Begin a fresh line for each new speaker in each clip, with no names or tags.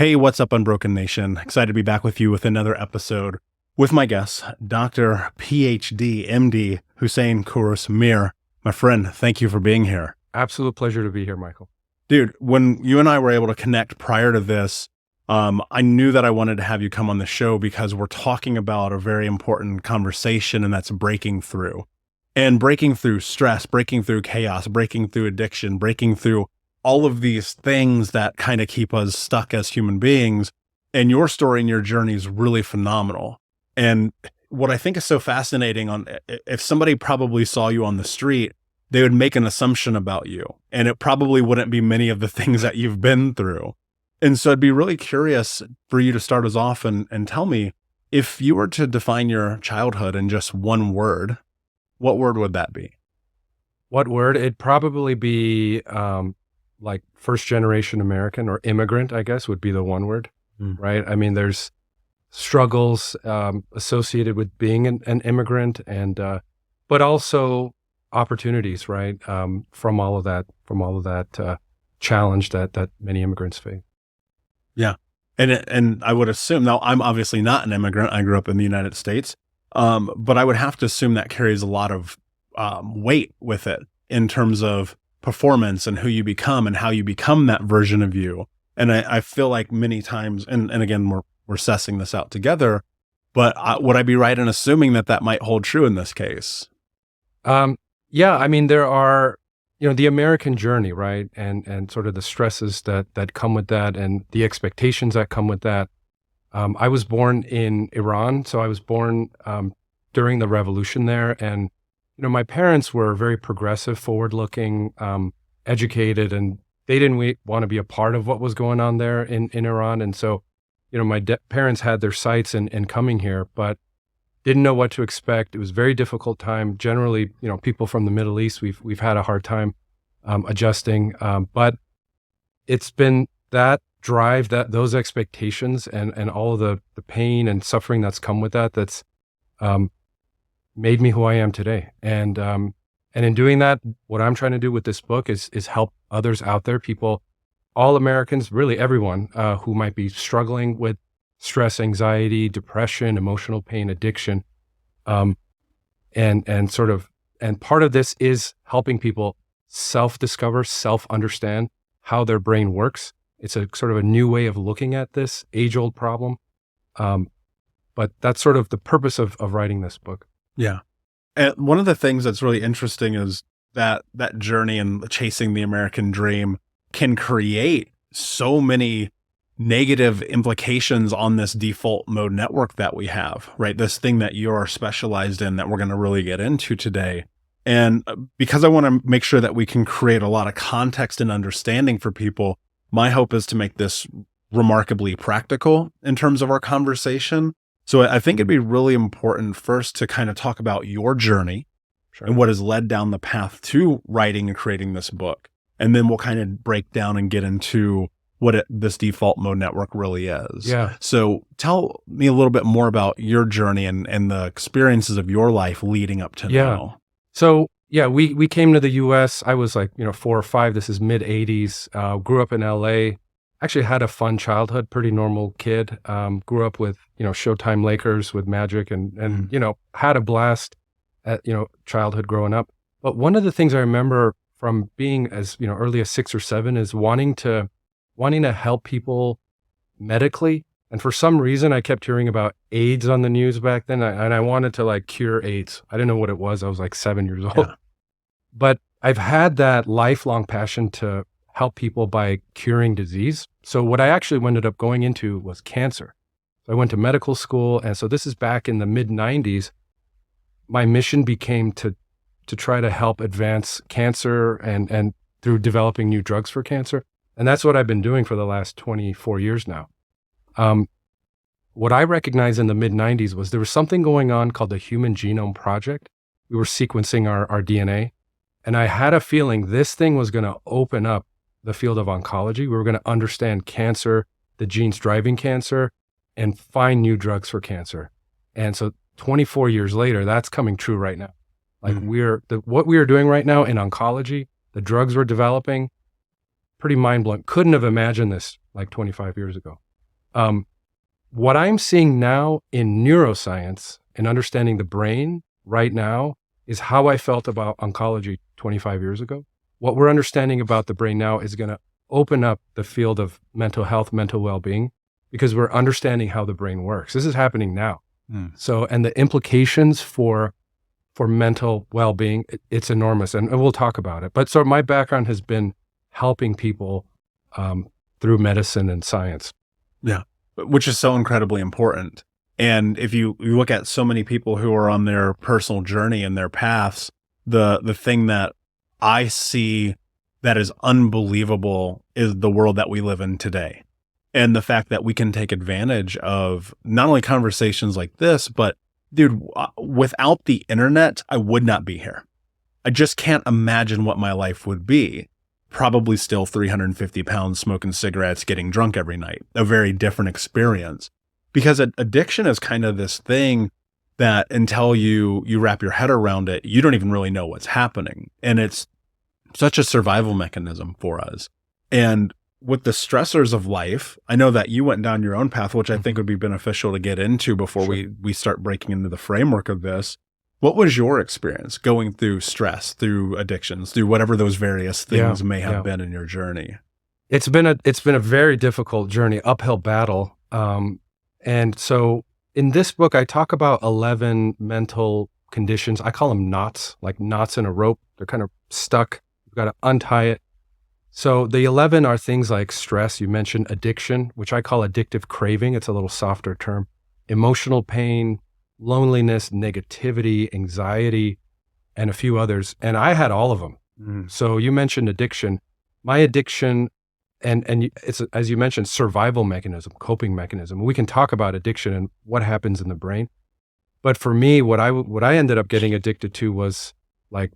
Hey, what's up, Unbroken Nation? Excited to be back with you with another episode with my guest, Dr. PhD, MD, Hosein Kouros-Mehr. My friend, thank you for being here.
Absolute pleasure to be here, Michael.
Dude, when you and I were able to connect prior to this, I knew that I wanted to have you come on the show because we're talking about a very important conversation, and that's breaking through. And breaking through stress, breaking through chaos, breaking through addiction, breaking through all of these things that kind of keep us stuck as human beings. And your story and your journey is really phenomenal. And what I think is so fascinating, if somebody probably saw you on the street, they would make an assumption about you, and it probably wouldn't be many of the things that you've been through. And so I'd be really curious for you to start us off and tell me, if you were to define your childhood in just one word, what word would that be?
What word? It'd probably be like first generation American, or immigrant, I guess, would be the one word, right? I mean, there's struggles associated with being an immigrant, and but also opportunities, right? From all of that challenge that many immigrants face.
Yeah. And I would assume, now I'm obviously not an immigrant. I grew up in the United States. But I would have to assume that carries a lot of weight with it in terms of performance and who you become and how you become that version of you. And I feel like many times, and again, we're sussing this out together, but would I be right in assuming that might hold true in this case?
Yeah, I mean, there are, the American journey, right? And sort of the stresses that come with that, and the expectations that come with that. I was born in Iran, so I was born during the revolution there. And, my parents were very progressive, forward-looking, educated, and they didn't want to be a part of what was going on there in Iran. And so, my parents had their sights in coming here, but didn't know what to expect. It was a very difficult time. Generally, people from the Middle East, we've had a hard time adjusting. But it's been that drive, those expectations, and all of the pain and suffering that's come with that's made me who I am today. And in doing that, what I'm trying to do with this book is help others out there, people, all Americans, really everyone who might be struggling with stress, anxiety, depression, emotional pain, addiction, and part of this is helping people self-discover, self-understand how their brain works. It's a sort of a new way of looking at this age-old problem. But that's sort of the purpose of writing this book.
Yeah. And one of the things that's really interesting is that journey and chasing the American dream can create so many negative implications on this default mode network that we have, right? This thing that you're specialized in that we're going to really get into today. And because I want to make sure that we can create a lot of context and understanding for people, my hope is to make this remarkably practical in terms of our conversation. So I think it'd be really important first to kind of talk about your journey. Sure. And what has led down the path to writing and creating this book. And then we'll kind of break down and get into what this default mode network really is.
Yeah.
So tell me a little bit more about your journey and the experiences of your life leading up to now.
So we came to the US. I was like, 4 or 5. This is mid 80s. Grew up in LA. Actually had a fun childhood, pretty normal kid. Grew up with, Showtime Lakers with Magic and had a blast at, childhood growing up. But one of the things I remember from being as, early as 6 or 7 is wanting to help people medically. And for some reason, I kept hearing about AIDS on the news back then. And I wanted to cure AIDS. I didn't know what it was. I was like 7 years old. Yeah. But I've had that lifelong passion to help people by curing disease. So what I actually ended up going into was cancer. So I went to medical school. And so this is back in the mid 90s. My mission became to try to help advance cancer and through developing new drugs for cancer. And that's what I've been doing for the last 24 years now. What I recognized in the mid 90s was there was something going on called the Human Genome Project. We were sequencing our DNA. And I had a feeling this thing was going to open up the field of oncology. We were going to understand cancer, the genes driving cancer, and find new drugs for cancer. And so 24 years later, that's coming true right now. What we are doing right now in oncology, the drugs we're developing, pretty mind-blowing. Couldn't have imagined this 25 years ago. What I'm seeing now in neuroscience and understanding the brain right now is how I felt about oncology 25 years ago. What we're understanding about the brain now is going to open up the field of mental health, mental well-being, because we're understanding how the brain works. This is happening now. So, and the implications for mental well-being, it's enormous, and we'll talk about it. But so my background has been helping people through medicine and science.
Yeah, which is so incredibly important. And if you look at so many people who are on their personal journey and their paths, the thing that I see that is unbelievable is the world that we live in today. And the fact that we can take advantage of not only conversations like this, but dude, without the internet, I would not be here. I just can't imagine what my life would be. Probably still 350 pounds, smoking cigarettes, getting drunk every night. A very different experience. Because addiction is kind of this thing that until you wrap your head around it, you don't even really know what's happening. And it's such a survival mechanism for us. And with the stressors of life, I know that you went down your own path, which I think would be beneficial to get into before we start breaking into the framework of this. What was your experience going through stress, through addictions, through whatever those various things may have been in your journey?
It's been a very difficult journey, uphill battle. And so in this book, I talk about 11 mental conditions. I call them knots, like knots in a rope. They're kind of stuck. You've got to untie it. So the 11 are things like stress. You mentioned addiction, which I call addictive craving. It's a little softer term. Emotional pain, loneliness, negativity, anxiety, and a few others. And I had all of them. So you mentioned addiction. My addiction, and it's, as you mentioned, survival mechanism, coping mechanism. We can talk about addiction and what happens in the brain. But for me, what I ended up getting addicted to was like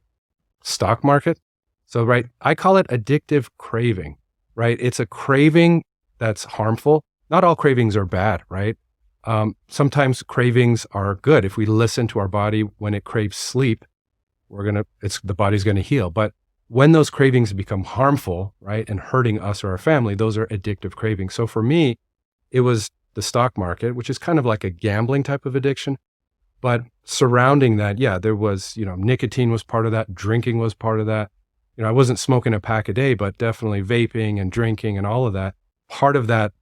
stock market. So, right, I call it addictive craving, right? It's a craving that's harmful. Not all cravings are bad, right? Sometimes cravings are good. If we listen to our body when it craves sleep, the body's gonna heal. But when those cravings become harmful, right, and hurting us or our family, those are addictive cravings. So for me, it was the stock market, which is kind of like a gambling type of addiction. But surrounding that, there was, nicotine was part of that, drinking was part of that. I wasn't smoking a pack a day, but definitely vaping and drinking and all of that. Part of that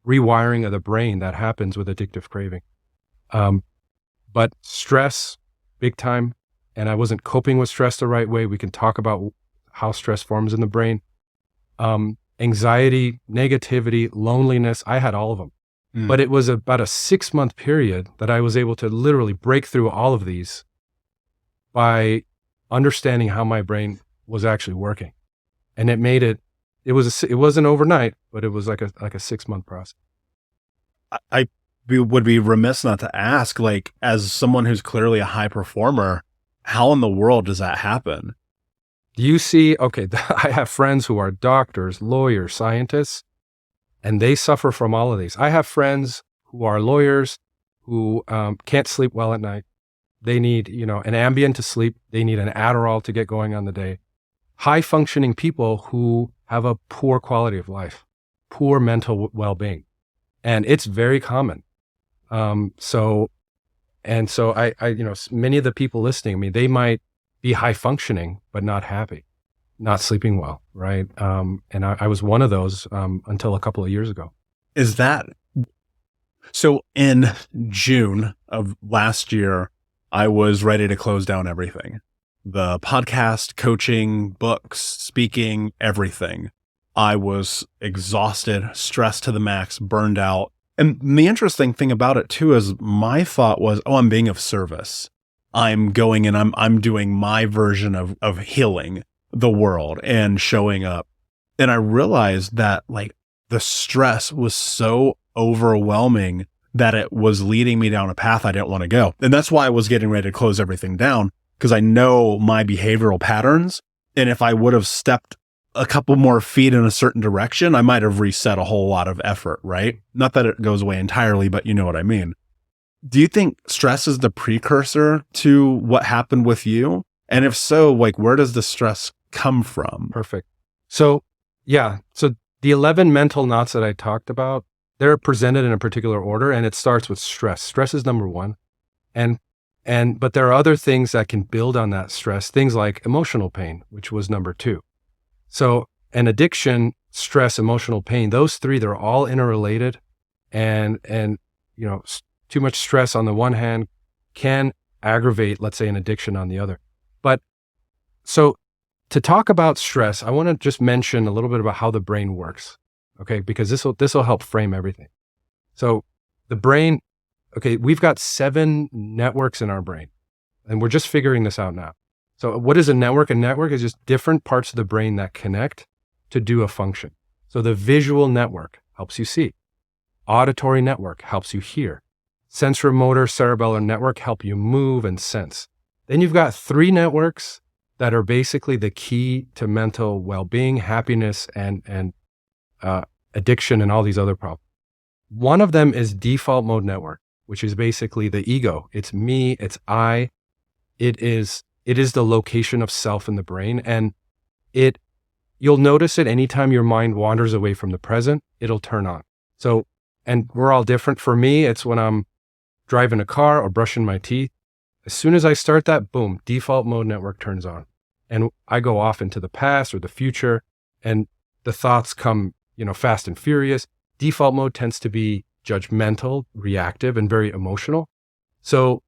rewiring of the brain that happens with addictive craving. But stress, big time. And I wasn't coping with stress the right way. We can talk about how stress forms in the brain. Anxiety, negativity, loneliness, I had all of them. But it was about a 6-month period that I was able to literally break through all of these by understanding how my brain was actually working. And it made it wasn't overnight, but it was like a 6-month process.
I would be remiss not to ask, like, as someone who's clearly a high performer, how in the world does that happen?
You see, okay, I have friends who are doctors, lawyers, scientists, and they suffer from all of these. I have friends who are lawyers who can't sleep well at night. They need, an Ambien to sleep. They need an Adderall to get going on the day. High functioning people who have a poor quality of life, poor mental well-being. And it's very common. So I many of the people listening to me, they might be high functioning, but not happy, not sleeping well. Right. And I was one of those, until a couple of years ago.
Is that so? In June of last year, I was ready to close down everything. The podcast, coaching, books, speaking, everything. I was exhausted, stressed to the max, burned out. And the interesting thing about it too is my thought was, I'm being of service. I'm going and I'm doing my version of healing the world and showing up. And I realized that like the stress was so overwhelming that it was leading me down a path I didn't want to go. And that's why I was getting ready to close everything down, because I know my behavioral patterns. And if I would have stepped a couple more feet in a certain direction, I might have reset a whole lot of effort, right? Not that it goes away entirely, but you know what I mean. Do you think stress is the precursor to what happened with you? And if so, like, where does the stress come from?
Perfect. So the 11 mental knots that I talked about, they're presented in a particular order, and it starts with stress. Stress is number one. And but there are other things that can build on that stress, things like emotional pain, which was number two. So an addiction, stress, emotional pain, those three, they're all interrelated. And too much stress on the one hand can aggravate, let's say, an addiction on the other. But so to talk about stress, I want to just mention a little bit about how the brain works, okay? Because this will help frame everything. So the brain, okay, we've got 7 networks in our brain, and we're just figuring this out now. So what is a network? A network is just different parts of the brain that connect to do a function. So the visual network helps you see. Auditory network helps you hear. Sensorimotor cerebellar network help you move and sense. Then you've got 3 networks that are basically the key to mental well-being, happiness, and addiction, and all these other problems. One of them is default mode network, which is basically the ego. It's me, it's I. It is the location of self in the brain, and you'll notice it anytime your mind wanders away from the present, it'll turn on. So, and we're all different. For me, it's when I'm driving a car or brushing my teeth. As soon as I start that, boom, default mode network turns on. And I go off into the past or the future, and the thoughts come, fast and furious. Default mode tends to be judgmental, reactive, and very emotional. So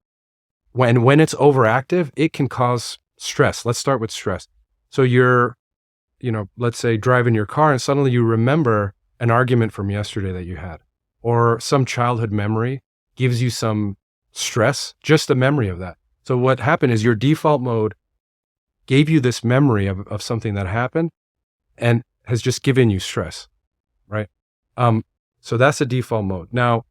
when it's overactive, it can cause stress. Let's start with stress. So you're, let's say driving your car, and suddenly you remember an argument from yesterday that you had, or some childhood memory gives you some stress, just the memory of that. So what happened is your default mode gave you this memory of something that happened and has just given you stress, right? So that's the default mode. Now,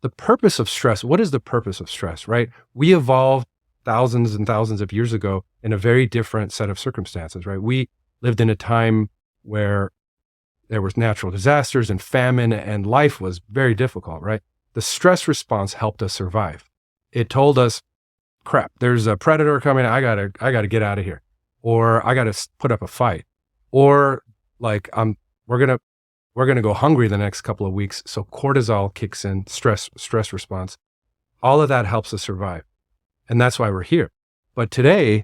the purpose of stress, what is the purpose of stress, right? We evolved thousands and thousands of years ago in a very different set of circumstances, right? We lived in a time where there was natural disasters and famine, and life was very difficult, right? The stress response helped us survive. It told us, crap, there's a predator coming. I gotta get out of here, or I gotta put up a fight, or like we're gonna go hungry the next couple of weeks. So cortisol kicks in, stress response. All of that helps us survive, and that's why we're here. But today,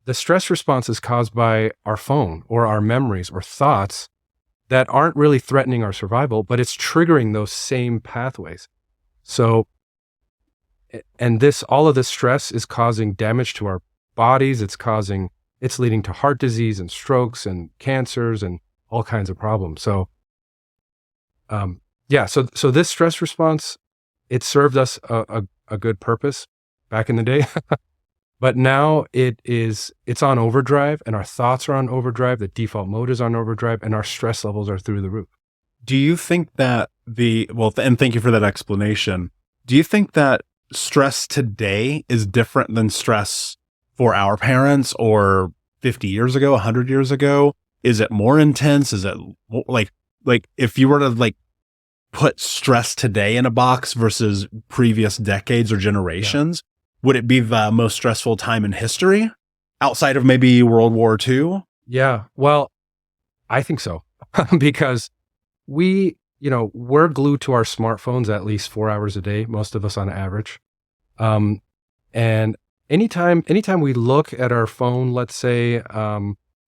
the stress response is caused by our phone or our memories or thoughts that aren't really threatening our survival, but it's triggering those same pathways. So, and all of this stress is causing damage to our bodies. It's leading to heart disease and strokes and cancers and all kinds of problems. So, so this stress response, it served us a good purpose back in the day. But now it's on overdrive, and our thoughts are on overdrive. The default mode is on overdrive, and our stress levels are through the roof.
Do you think that and thank you for that explanation. Do you think that stress today is different than stress for our parents or 50 years ago, 100 years ago? Is it more intense? Is it like if you were to put stress today in a box versus previous decades or generations, would it be the most stressful time in history outside of maybe World War II?
Yeah, well, I think so because we're glued to our smartphones at least 4 hours a day, most of us on average. And anytime we look at our phone, let's say,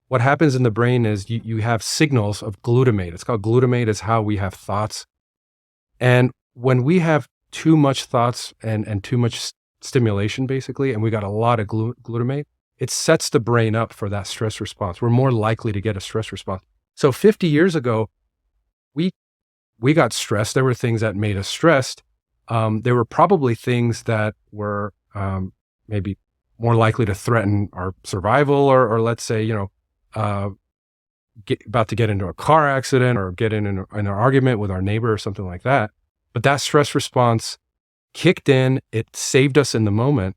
what happens in the brain is you have signals of glutamate. It's called glutamate. It's how we have thoughts. And when we have too much thoughts and too much stimulation, basically, and we got a lot of glutamate, it sets the brain up for that stress response. We're more likely to get a stress response. So 50 years ago, we got stressed. There were things that made us stressed. There were probably things that were maybe more likely to threaten our survival, or let's say, about to get into a car accident or get in an argument with our neighbor or something like that. But that stress response kicked in, it saved us in the moment,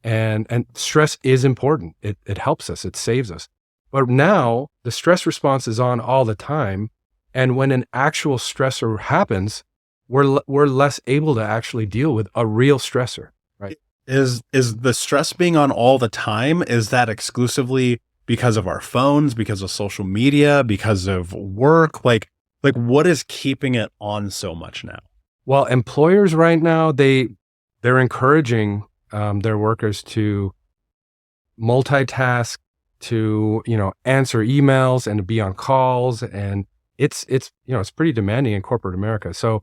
and stress is important. It helps us, it saves us. But now the stress response is on all the time, and when an actual stressor happens, we're less able to actually deal with a real stressor, right?
Is the stress being on all the time, is that exclusively because of our phones, because of social media, because of work? Like, what is keeping it on so much now?
Well, employers right now, they're encouraging their workers to multitask, to, answer emails and to be on calls. And it's pretty demanding in corporate America. So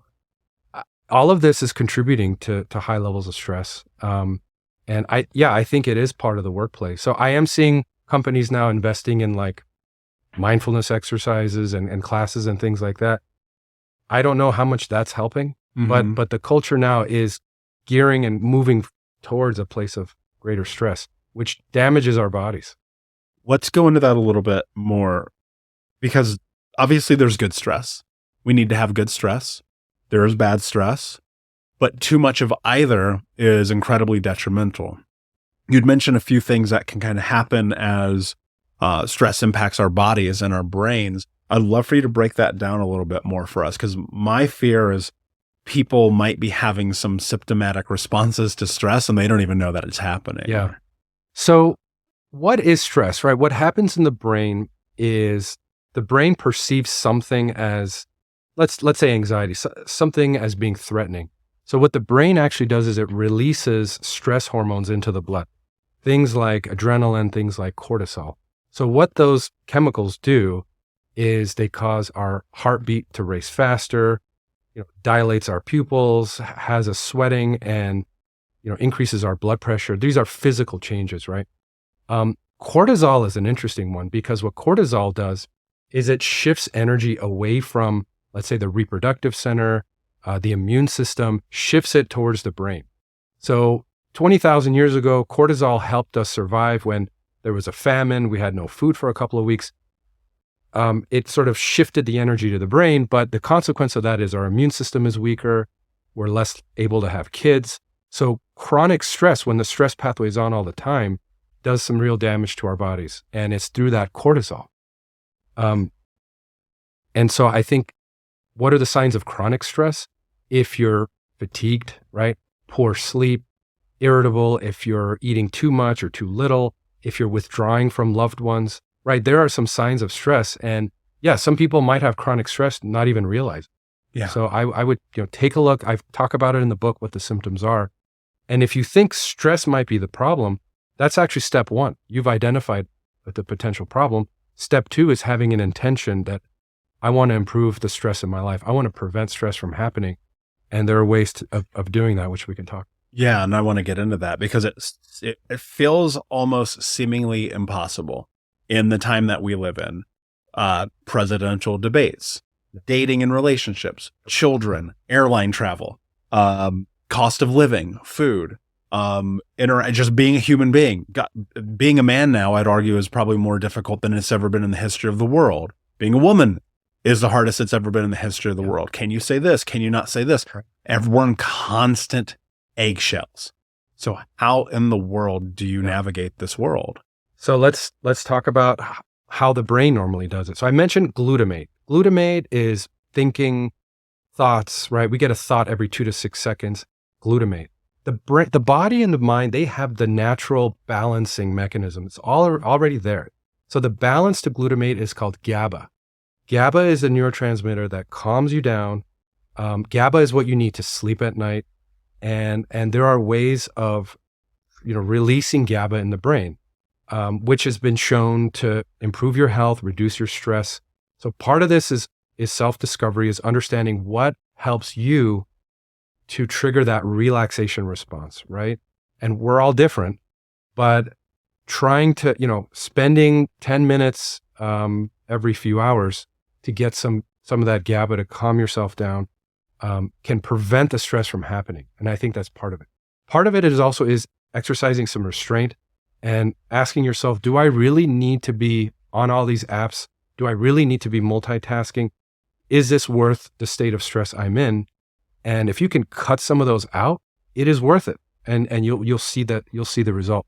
all of this is contributing to high levels of stress. And I think it is part of the workplace. So I am seeing companies now investing in like mindfulness exercises and classes and things like that. I don't know how much that's helping, but the culture now is gearing and moving towards a place of greater stress, which damages our bodies.
Let's go into that a little bit more, because obviously there's good stress. We need to have good stress. There is bad stress, but too much of either is incredibly detrimental. You'd mentioned a few things that can kind of happen as stress impacts our bodies and our brains. I'd love for you to break that down a little bit more for us, because my fear is people might be having some symptomatic responses to stress and they don't even know that it's happening.
Yeah. So what is stress, right? What happens in the brain is the brain perceives something as, let's say anxiety, something as being threatening. So what the brain actually does is it releases stress hormones into the blood, things like adrenaline, things like cortisol. So what those chemicals do is they cause our heartbeat to race faster, dilates our pupils, has us sweating, and increases our blood pressure. These are physical changes, right? Cortisol is an interesting one, because what cortisol does is it shifts energy away from, let's say, the reproductive center, the immune system, shifts it towards the brain. So 20,000 years ago, cortisol helped us survive when there was a famine. We had no food for a couple of weeks. It sort of shifted the energy to the brain, but the consequence of that is our immune system is weaker. We're less able to have kids. So chronic stress, when the stress pathway is on all the time, does some real damage to our bodies. And it's through that cortisol. And so I think, what are the signs of chronic stress? If you're fatigued, right? Poor sleep, irritable, if you're eating too much or too little, if you're withdrawing from loved ones, right? There are some signs of stress. And yeah, some people might have chronic stress, not even realize.
Yeah.
So I would take a look. I talk about it in the book, what the symptoms are. And if you think stress might be the problem, that's actually step one. You've identified the potential problem. Step two is having an intention that I want to improve the stress in my life. I want to prevent stress from happening. And there are ways of doing that, which we can talk.
Yeah, and I want to get into that, because it feels almost seemingly impossible in the time that we live in. Presidential debates, dating and relationships, children, airline travel, cost of living, food, just being a human being. Being a man now, I'd argue, is probably more difficult than it's ever been in the history of the world. Being a woman is the hardest it's ever been in the history of the world. Can you say this? Can you not say this? Everyone constant eggshells. So how in the world do you navigate this world?
So let's talk about how the brain normally does it. So I mentioned glutamate. Glutamate is thinking thoughts, right? We get a thought every 2 to 6 seconds. Glutamate. The body and the mind, they have the natural balancing mechanism. It's all already there. So the balance to glutamate is called GABA. GABA is a neurotransmitter that calms you down. GABA is what you need to sleep at night. And there are ways of, releasing GABA in the brain, which has been shown to improve your health, reduce your stress. So part of this is self-discovery, is understanding what helps you to trigger that relaxation response, right? And we're all different, but trying to, spending 10 minutes every few hours to get some of that GABA to calm yourself down can prevent the stress from happening. And I think that's part of it. Part of it is exercising some restraint and asking yourself, do I really need to be on all these apps? Do I really need to be multitasking? Is this worth the state of stress I'm in? And if you can cut some of those out, it is worth it. And you'll see the result.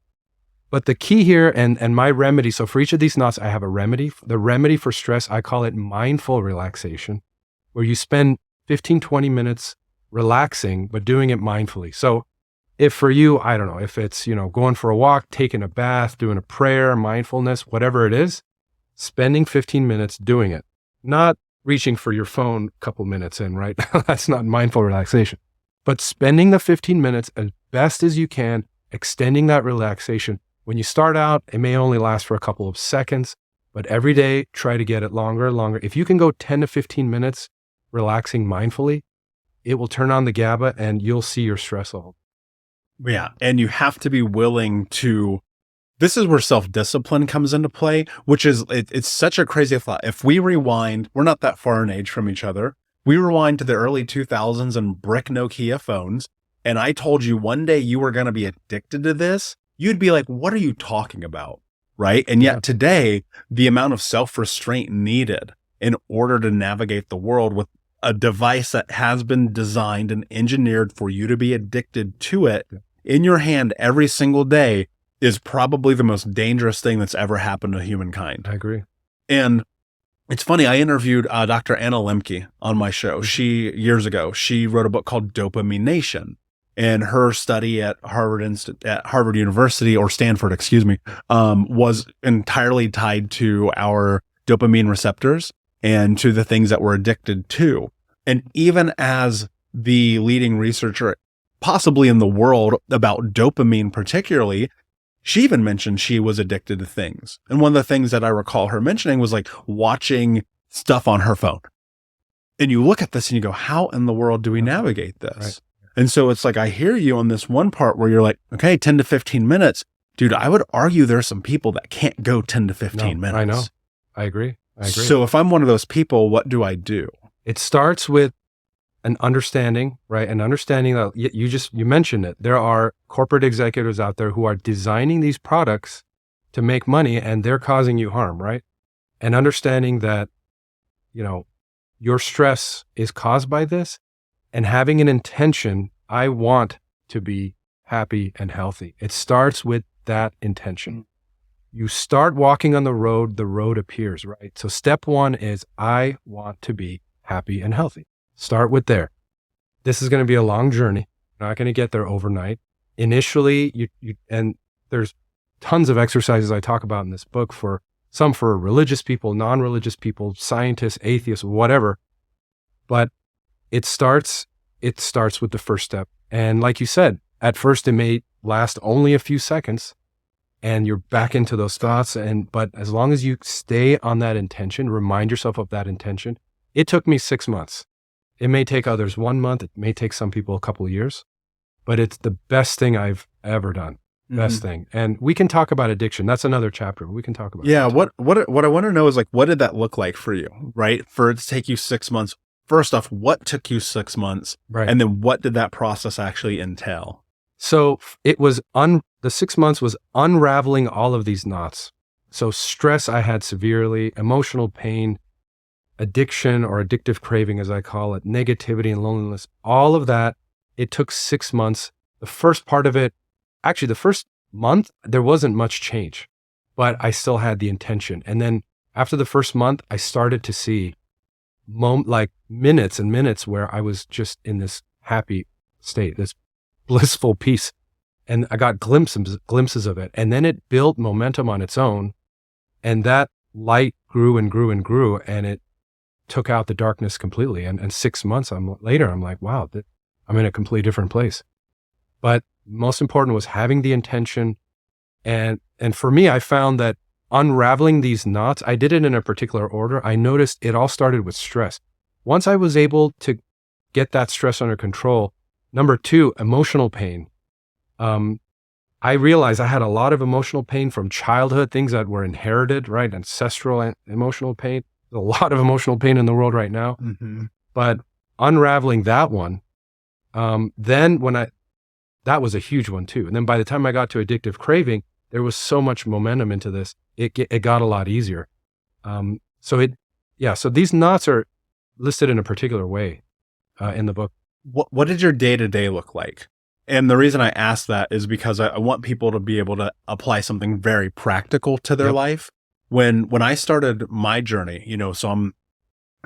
But the key here and my remedy, so for each of these knots, I have a remedy. The remedy for stress, I call it mindful relaxation, where you spend 15, 20 minutes relaxing, but doing it mindfully. So if for you, I don't know, if it's, going for a walk, taking a bath, doing a prayer, mindfulness, whatever it is, spending 15 minutes doing it, not reaching for your phone a couple minutes in, right? That's not mindful relaxation. But spending the 15 minutes as best as you can, extending that relaxation. When you start out, it may only last for a couple of seconds, but every day, try to get it longer and longer. If you can go 10 to 15 minutes relaxing mindfully, it will turn on the GABA and you'll see your stress level.
Yeah. And you have to be willing to, this is where self-discipline comes into play, which is, it's such a crazy thought. If we rewind, we're not that far in age from each other. We rewind to the early 2000s and brick Nokia phones. And I told you one day you were going to be addicted to this. You'd be like, what are you talking about? Right. And yet today, the amount of self-restraint needed in order to navigate the world with a device that has been designed and engineered for you to be addicted to it in your hand every single day is probably the most dangerous thing that's ever happened to humankind.
I agree.
And it's funny, I interviewed Dr. Anna Lemke on my show. Years ago, she wrote a book called Dopamine Nation. And her study at Harvard University, or Stanford, was entirely tied to our dopamine receptors and to the things that we're addicted to. And even as the leading researcher, possibly in the world, about dopamine particularly, she even mentioned she was addicted to things. And one of the things that I recall her mentioning was like watching stuff on her phone. And you look at this and you go, how in the world do we navigate this?
Right.
And so it's like, I hear you on this one part where you're like, okay, 10 to 15 minutes. Dude, I would argue there's some people that can't go 10 to 15 minutes.
I know. I agree.
So if I'm one of those people, what do I do?
It starts with an understanding, right? An understanding that you mentioned it. There are corporate executives out there who are designing these products to make money and they're causing you harm, right? And understanding that, your stress is caused by this and having an intention, I want to be happy and healthy. It starts with that intention. You start walking on the road appears, right? So step one is I want to be happy and healthy. Start with there. This is going to be a long journey. You're not going to get there overnight. Initially, and there's tons of exercises I talk about in this book for religious people, non-religious people, scientists, atheists, whatever. But it starts with the first step. And like you said, at first it may last only a few seconds and you're back into those thoughts. But as long as you stay on that intention, remind yourself of that intention. It took me 6 months. It may take others 1 month. It may take some people a couple of years, but it's the best thing I've ever done. Best thing. And we can talk about addiction. That's another chapter. We can talk about
Yeah. What I want to know is like, what did that look like for you, right? For it to take you 6 months. First off, what took you 6 months?
Right.
And then what did that process actually entail?
So it was the 6 months was unraveling all of these knots. So stress I had severely, emotional pain, addiction or addictive craving, as I call it, negativity and loneliness, all of that. It took 6 months. The first part of it, actually the first month, there wasn't much change, but I still had the intention. And then after the first month, I started to see like minutes and minutes where I was just in this happy state, this blissful peace. And I got glimpses of it. And then it built momentum on its own. And that light grew and grew and grew. And it took out the darkness completely. And 6 months later, I'm like, wow, I'm in a completely different place. But most important was having the intention. And for me, I found that unraveling these knots, I did it in a particular order. I noticed it all started with stress. Once I was able to get that stress under control, number two, emotional pain. I realized I had a lot of emotional pain from childhood, things that were inherited, right? Ancestral emotional pain. There's a lot of emotional pain in the world right now. But unraveling that one, that was a huge one too. And then by the time I got to addictive craving, there was so much momentum into this. It got a lot easier. So these knots are listed in a particular way in the book.
What did your day-to-day look like? And the reason I ask that is because I want people to be able to apply something very practical to their life. When I started my journey, so I'm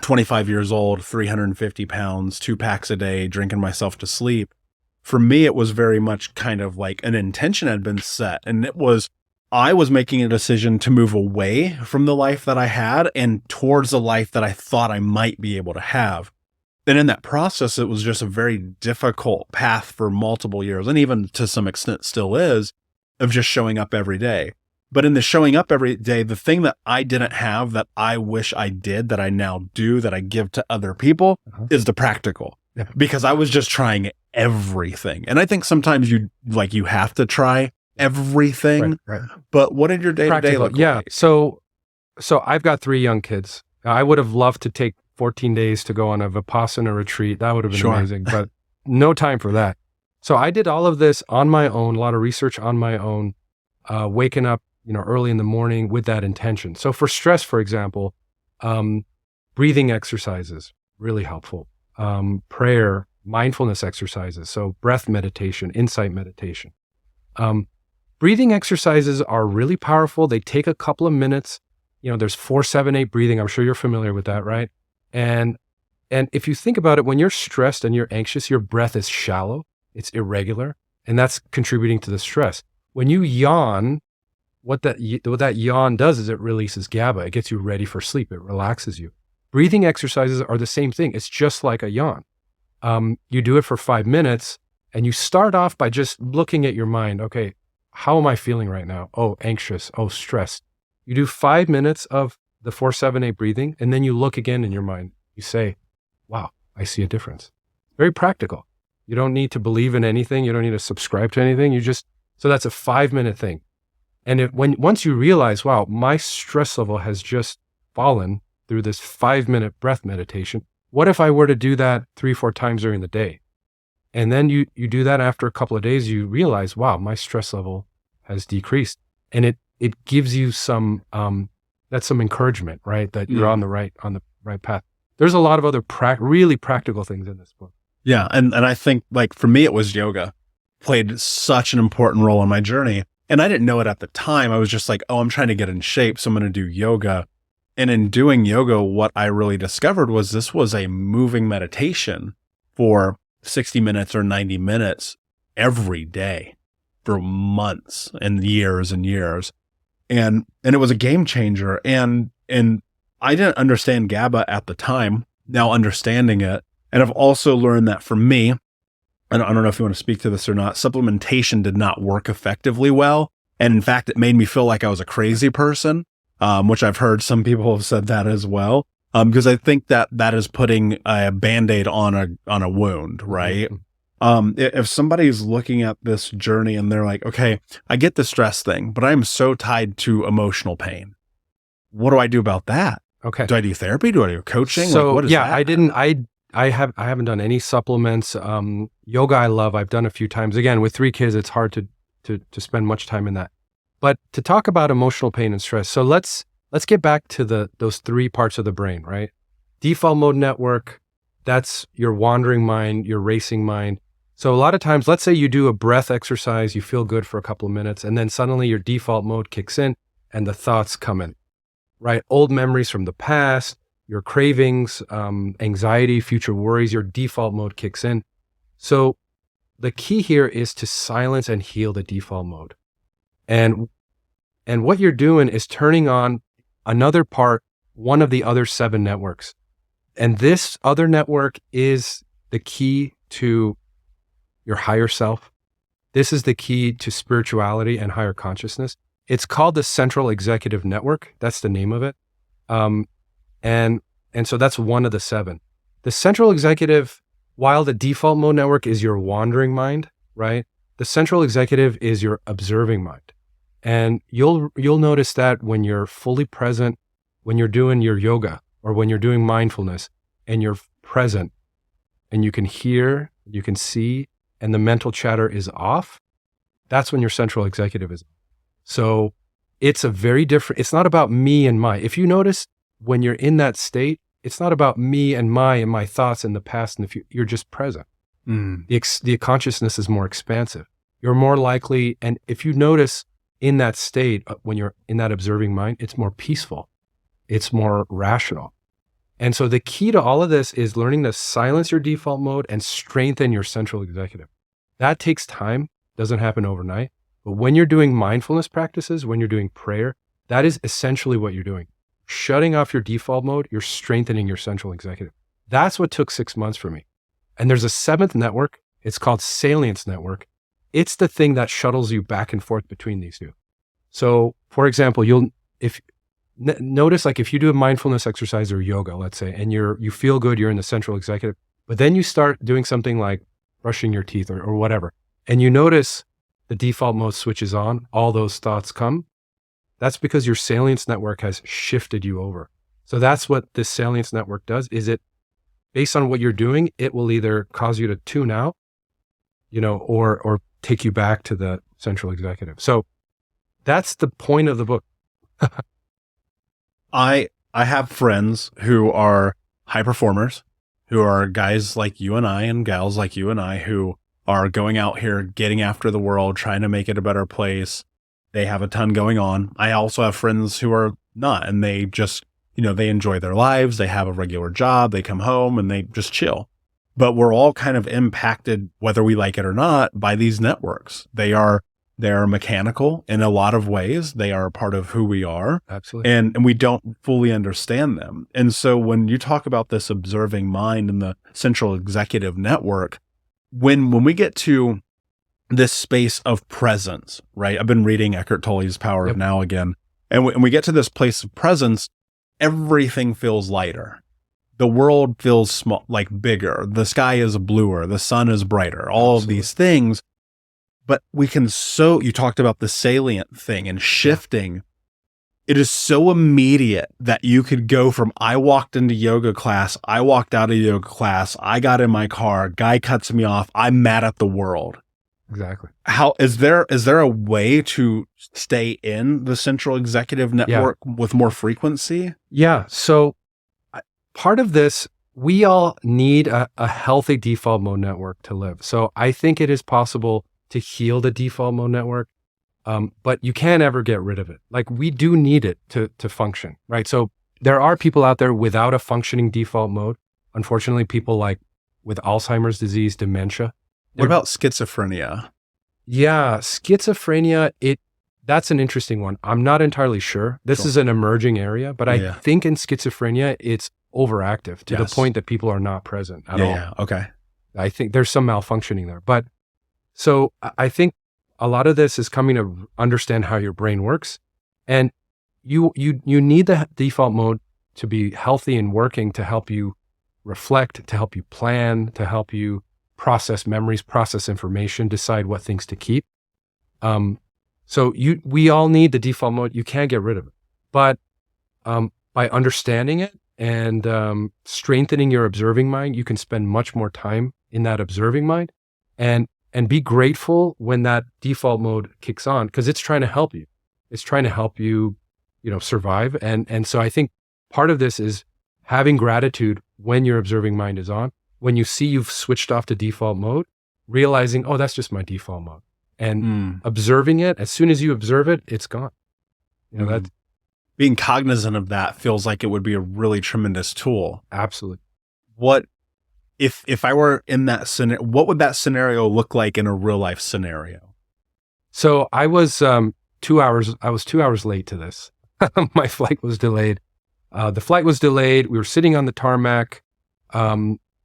25 years old, 350 pounds, 2 packs a day, drinking myself to sleep. For me, it was very much kind of like an intention had been set. And it was I was making a decision to move away from the life that I had and towards the life that I thought I might be able to have. And in that process, it was just a very difficult path for multiple years, and even to some extent still is, of just showing up every day. But in the showing up every day, the thing that I didn't have that I wish I did, that I now do, that I give to other people, is the practical.
Yeah.
Because I was just trying everything. And I think sometimes you have to try everything.
Right.
But what did your day-to-day look like?
So I've got 3 young kids. I would have loved to take 14 days to go on a Vipassana retreat. That would have been amazing, but no time for that. So I did all of this on my own, a lot of research on my own, waking up, early in the morning with that intention. So for stress, for example, breathing exercises, really helpful. Prayer, mindfulness exercises. So breath meditation, insight meditation. Breathing exercises are really powerful. They take a couple of minutes. There's 4-7-8 breathing. I'm sure you're familiar with that, right? And if you think about it, when you're stressed and you're anxious, your breath is shallow, it's irregular, and that's contributing to the stress. When you yawn, what that yawn does is it releases GABA. It gets you ready for sleep. It relaxes you. Breathing exercises are the same thing. It's just like a yawn. You do it for 5 minutes, and you start off by just looking at your mind. Okay, how am I feeling right now? Oh, anxious. Oh, stressed. You do 5 minutes of the 4-7-8 breathing, and then you look again in your mind. You say, wow, I see a difference. Very practical. You don't need to believe in anything. You don't need to subscribe to anything. So that's a 5-minute thing. And once you realize, wow, my stress level has just fallen through this 5-minute breath meditation, what if I were to do that 3-4 times during the day? And then you do that after a couple of days, you realize, wow, my stress level has decreased. And it gives you some encouragement, right? That you're on the right path. There's a lot of other really practical things in this book.
Yeah. And I think for me, it was yoga played such an important role in my journey. And I didn't know it at the time. I was just like, oh, I'm trying to get in shape, so I'm going to do yoga. And in doing yoga, what I really discovered was this was a moving meditation for 60 minutes or 90 minutes every day for months and years and years. And it was a game changer. And I didn't understand GABA at the time. Now understanding it. And I've also learned that for me, and I don't know if you want to speak to this or not, supplementation did not work effectively well. And in fact, it made me feel like I was a crazy person, which I've heard some people have said that as well. Because I think that is putting a Band-Aid on a wound, right? Mm-hmm. If somebody's looking at this journey and they're like, okay, I get the stress thing, but I'm so tied to emotional pain. What do I do about that?
Okay.
Do I do therapy? Do I do coaching?
So
what is that?
I haven't done any supplements. Yoga I love. I've done a few times. Again, with 3 kids, it's hard to spend much time in that. But to talk about emotional pain and stress, so let's get back to those 3 parts of the brain, right? Default mode network, that's your wandering mind, your racing mind. So a lot of times, let's say you do a breath exercise, you feel good for a couple of minutes, and then suddenly your default mode kicks in and the thoughts come in, right? Old memories from the past, your cravings, anxiety, future worries, your default mode kicks in. So the key here is to silence and heal the default mode. And what you're doing is turning on another part, one of the other 7 networks. And this other network is the key to your higher self. This is the key to spirituality and higher consciousness. It's called the Central Executive Network. That's the name of it. And so that's one of the 7. The Central Executive, while the default mode network is your wandering mind, right? The Central Executive is your observing mind. And you'll notice that when you're fully present, when you're doing your yoga or when you're doing mindfulness and you're present and you can hear, you can see, and the mental chatter is off, that's when your Central Executive is. So it's it's not about me and my. If you notice, when you're in that state, it's not about me and my thoughts in the past and the future. You're just present. The consciousness is more expansive. You're more likely, and if you notice in that state, when you're in that observing mind, it's more peaceful. It's more rational. And so the key to all of this is learning to silence your default mode and strengthen your Central Executive. That takes time, doesn't happen overnight. But when you're doing mindfulness practices, when you're doing prayer, that is essentially what you're doing. Shutting off your default mode, you're strengthening your central executive. That's what took 6 months for me. And there's a seventh network. It's called Salience Network. It's the thing that shuttles you back and forth between these two. So, for example, notice like if you do a mindfulness exercise or yoga, let's say, and you feel good, you're in the central executive, but then you start doing something like brushing your teeth or whatever, and you notice the default mode switches on, all those thoughts come. That's because your salience network has shifted you over. So that's what this salience network does, is it, based on what you're doing, it will either cause you to tune out, or take you back to the central executive. So that's the point of the book.
I have friends who are high performers, who are guys like you and I and gals like you and I who are going out here, getting after the world, trying to make it a better place. They have a ton going on. I also have friends who are not, and they just, they enjoy their lives. They have a regular job. They come home and they just chill. But we're all kind of impacted, whether we like it or not, by these networks. They're mechanical in a lot of ways. They are a part of who we are.
Absolutely.
And we don't fully understand them. And so when you talk about this observing mind and the central executive network, when we get to this space of presence, right? I've been reading Eckhart Tolle's Power of Now again. And when we get to this place of presence, everything feels lighter. The world feels small, like bigger. The sky is bluer. The sun is brighter. All of these things. But you talked about the salient thing and shifting. It is so immediate that you could go from, I walked into yoga class, I walked out of yoga class, I got in my car, guy cuts me off, I'm mad at the world.
Exactly.
How is there a way to stay in the central executive network with more frequency?
Yeah. So part of this, we all need a healthy default mode network to live. So I think it is possible to heal the default mode network, but you can't ever get rid of it. Like, we do need it to function, right? So there are people out there without a functioning default mode. Unfortunately, people like with Alzheimer's disease, dementia.
What about schizophrenia?
Yeah, schizophrenia, that's an interesting one. I'm not entirely sure. This is an emerging area, but I think in schizophrenia, it's overactive to the point that people are not present at all.
Yeah, okay.
I think there's some malfunctioning there. But so I think a lot of this is coming to understand how your brain works. And you need the default mode to be healthy and working to help you reflect, to help you plan, to help you process memories, process information, decide what things to keep. So we all need the default mode. You can't get rid of it. But by understanding it and strengthening your observing mind, you can spend much more time in that observing mind and be grateful when that default mode kicks on, because it's trying to help you. It's trying to help you, survive. And so I think part of this is having gratitude when your observing mind is on. When you see you've switched off to default mode, realizing, oh, that's just my default mode. And observing it, as soon as you observe it, it's gone. That
being cognizant of that feels like it would be a really tremendous tool.
Absolutely.
What if I were in that scenario, what would that scenario look like in a real life scenario?
So I was 2 hours late to this. My flight was delayed. The flight was delayed. We were sitting on the tarmac.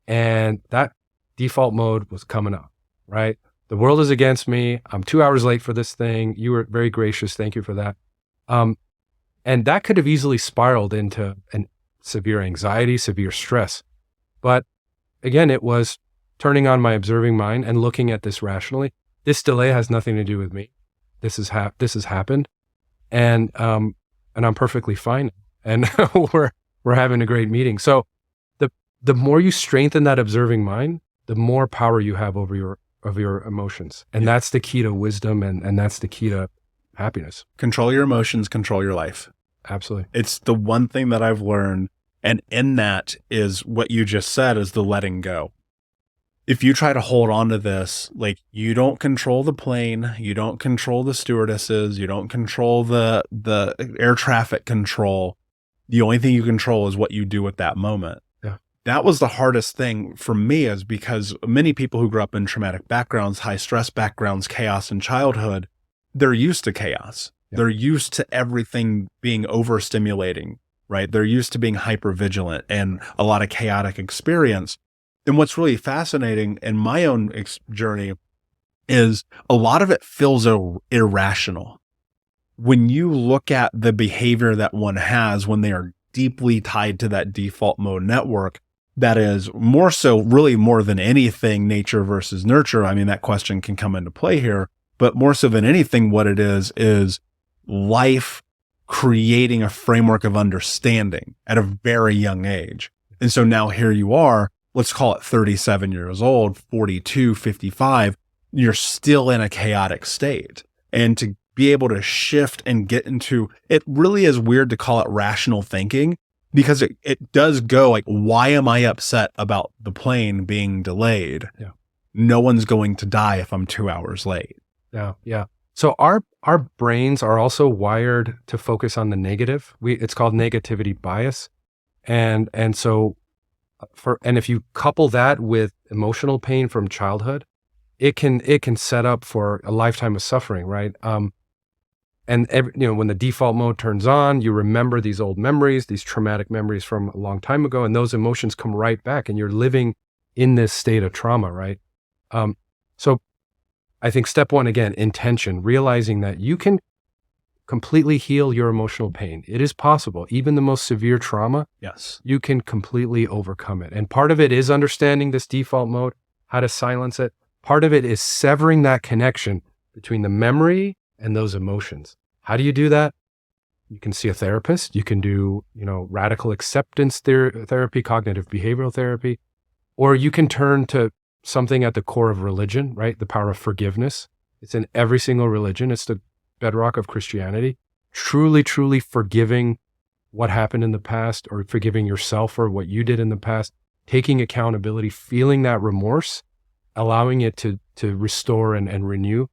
And that default mode was coming up, right? The world is against me. I'm 2 hours late for this thing. You were very gracious. Thank you for that. And that could have easily spiraled into severe anxiety, severe stress. But again, it was turning on my observing mind and looking at this rationally. This delay has nothing to do with me. This has happened. And I'm perfectly fine. And we're having a great meeting. So the more you strengthen that observing mind, the more power you have over your emotions. And that's the key to wisdom, and that's the key to happiness.
Control your emotions, control your life.
Absolutely.
It's the one thing that I've learned. And in that is what you just said, is the letting go. If you try to hold on to this, like, you don't control the plane, you don't control the stewardesses, you don't control the air traffic control. The only thing you control is what you do at that moment. That was the hardest thing for me, is because many people who grew up in traumatic backgrounds, high stress backgrounds, chaos in childhood, they're used to chaos.
Yeah.
They're used to everything being overstimulating, right? They're used to being hypervigilant and a lot of chaotic experience. And what's really fascinating in my own journey is a lot of it feels irrational. When you look at the behavior that one has when they are deeply tied to that default mode network, that is more so, really more than anything, nature versus nurture. I mean, that question can come into play here, but more so than anything, what it is life creating a framework of understanding at a very young age. And so now here you are, let's call it 37 years old, 42, 55, you're still in a chaotic state. And to be able to shift and get into, it really is weird to call it rational thinking, because it does go like, why am I upset about the plane being delayed?
Yeah.
No one's going to die if I'm 2 hours late.
Yeah. Yeah. So our brains are also wired to focus on the negative. It's called negativity bias. And so if you couple that with emotional pain from childhood, it can set up for a lifetime of suffering, right? And when the default mode turns on, you remember these old memories, these traumatic memories from a long time ago, and those emotions come right back, and you're living in this state of trauma, right? So I think step one, again, intention, realizing that you can completely heal your emotional pain. It is possible. Even the most severe trauma,
Yes.
you can completely overcome it. And part of it is understanding this default mode, how to silence it. Part of it is severing that connection between the memory and those emotions. How do you do that? You can see a therapist. You can do, radical acceptance therapy, cognitive behavioral therapy, or you can turn to something at the core of religion, right? The power of forgiveness. It's in every single religion. It's the bedrock of Christianity. Truly, truly forgiving what happened in the past, or forgiving yourself for what you did in the past, taking accountability, feeling that remorse, allowing it to restore and renew.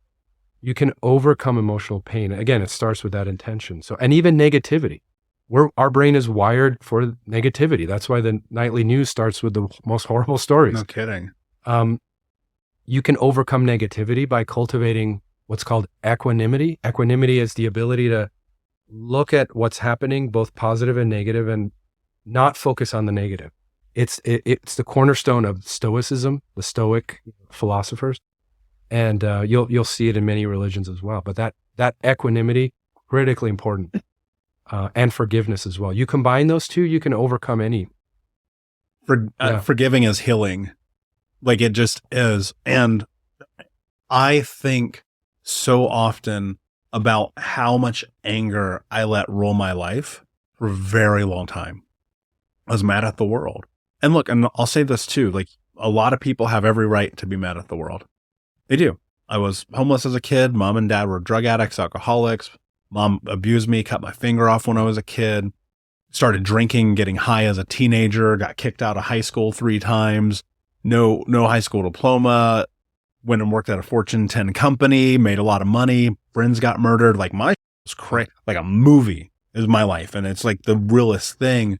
You can overcome emotional pain. Again, it starts with that intention. So, and even negativity. Our brain is wired for negativity. That's why the nightly news starts with the most horrible stories.
No kidding.
You can overcome negativity by cultivating what's called equanimity. Equanimity is the ability to look at what's happening, both positive and negative, and not focus on the negative. It's the cornerstone of Stoicism, the Stoic philosophers, and you'll see it in many religions as well. But that equanimity, critically important, and forgiveness as well. You combine those two, you can overcome any.
Forgiving is healing. Like, it just is. And I think so often about how much anger I let rule my life for a very long time. I was mad at the world. And look, and I'll say this too, like, a lot of people have every right to be mad at the world. They do. I was homeless as a kid. Mom and dad were drug addicts, alcoholics. Mom abused me, cut my finger off when I was a kid. Started drinking, getting high as a teenager, got kicked out of high school 3 times. No high school diploma, went and worked at a Fortune 10 company, made a lot of money, friends got murdered. Like, my was crazy, like a movie is my life. And it's like the realest thing.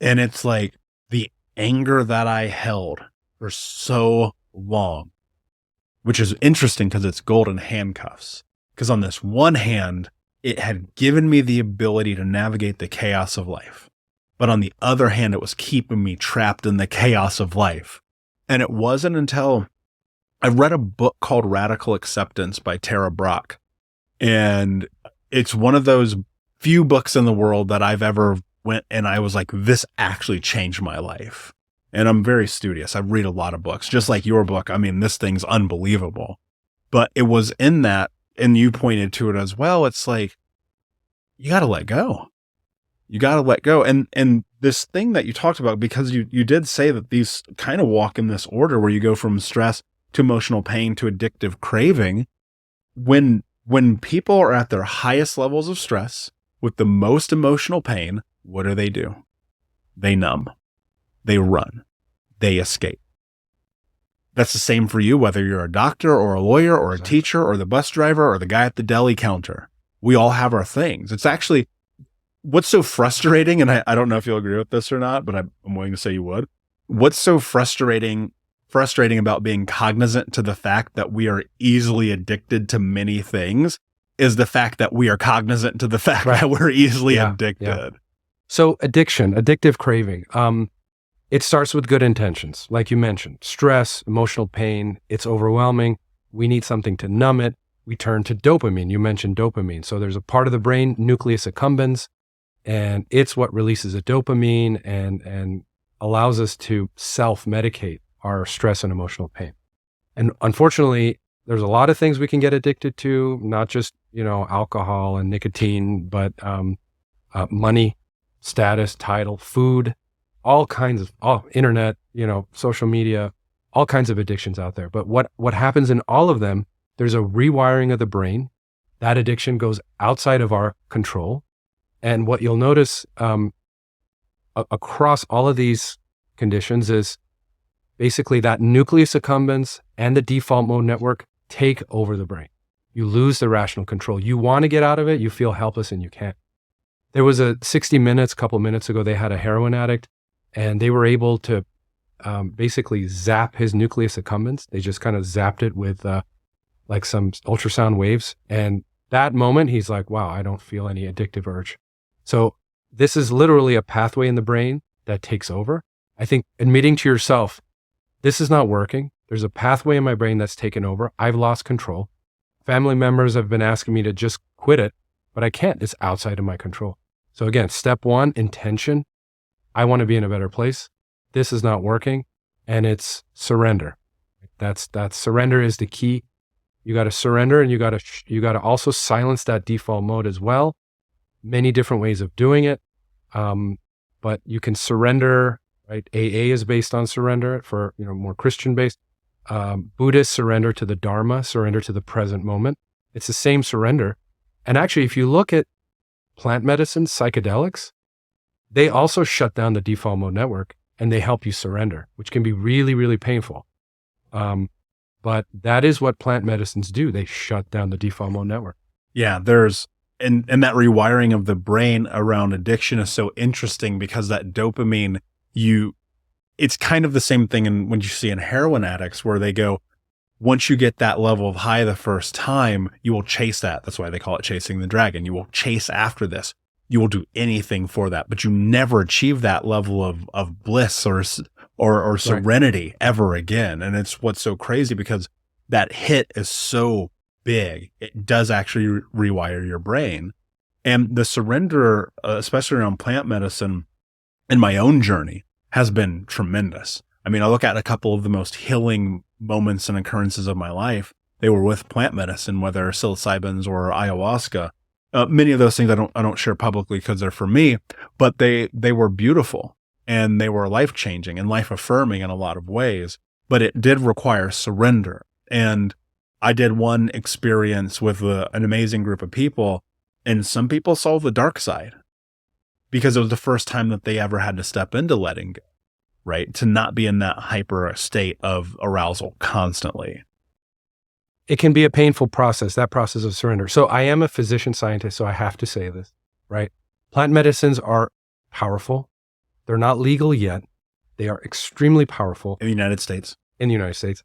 And it's like the anger that I held for so long, which is interesting because it's golden handcuffs. Because on this one hand, it had given me the ability to navigate the chaos of life. But on the other hand, it was keeping me trapped in the chaos of life. And it wasn't until I read a book called Radical Acceptance by Tara Brach. And it's one of those few books in the world that I've ever went and I was like, this actually changed my life. And I'm very studious. I read a lot of books, just like your book. I mean, this thing's unbelievable. But it was in that, and you pointed to it as well. It's like, you got to let go. You got to let go. And this thing that you talked about, because you did say that these kind of walk in this order where you go from stress to emotional pain to addictive craving. When people are at their highest levels of stress with the most emotional pain, what do? They numb. They run. They escape. That's the same for you, whether you're a doctor or a lawyer or a teacher or the bus driver or the guy at the deli counter. We all have our things. It's actually what's so frustrating, and I don't know if you'll agree with this or not, but I'm willing to say you would. What's so frustrating about being cognizant to the fact that we are easily addicted to many things is the fact that we are cognizant to the fact
Right.
that we're easily
Yeah,
addicted.
yeah. So addiction, addictive craving, it starts with good intentions. Like you mentioned, stress, emotional pain, it's overwhelming. We need something to numb it. We turn to dopamine. You mentioned dopamine. So there's a part of the brain, nucleus accumbens, and it's what releases a dopamine and allows us to self-medicate our stress and emotional pain. And unfortunately, there's a lot of things we can get addicted to, not just, alcohol and nicotine, but money, status, title, food, all kinds of internet, social media, all kinds of addictions out there. But what happens in all of them, there's a rewiring of the brain. That addiction goes outside of our control. And what you'll notice across all of these conditions is basically that nucleus accumbens and the default mode network take over the brain. You lose the rational control. You want to get out of it. You feel helpless and you can't. There was a 60 Minutes, a couple of minutes ago, they had a heroin addict and they were able to basically zap his nucleus accumbens. They just kind of zapped it with like some ultrasound waves. And that moment, he's like, wow, I don't feel any addictive urge. So this is literally a pathway in the brain that takes over. I think admitting to yourself, this is not working. There's a pathway in my brain that's taken over. I've lost control. Family members have been asking me to just quit it, but I can't. It's outside of my control. So again, step one, intention. I want to be in a better place. This is not working. And it's surrender. That's surrender is the key. You got to surrender, and you got to also silence that default mode as well. Many different ways of doing it. But you can surrender, right? AA is based on surrender for, more Christian based. Buddhist surrender to the Dharma, surrender to the present moment. It's the same surrender. And actually, if you look at plant medicine, psychedelics, they also shut down the default mode network and they help you surrender, which can be really, really painful. But that is what plant medicines do. They shut down the default mode network.
Yeah, and that rewiring of the brain around addiction is so interesting because that dopamine, it's kind of the same thing when you see in heroin addicts where they go, once you get that level of high the first time, you will chase that. That's why they call it chasing the dragon. You will chase after this. You will do anything for that, but you never achieve that level of bliss or serenity ever again. And it's what's so crazy because that hit is so big. It does actually rewire your brain. And the surrender, especially around plant medicine in my own journey, has been tremendous. I mean, I look at a couple of the most healing moments and occurrences of my life. They were with plant medicine, whether psilocybins or ayahuasca. Many of those things I don't share publicly because they're for me, but they were beautiful and they were life-changing and life-affirming in a lot of ways. But it did require surrender. And I did one experience with an amazing group of people, and some people saw the dark side because it was the first time that they ever had to step into letting go, right? To not be in that hyper state of arousal constantly.
It can be a painful process, that process of surrender. So I am a physician scientist, so I have to say this, right? Plant medicines are powerful. They're not legal yet. They are extremely powerful.
In the United States.
In the United States.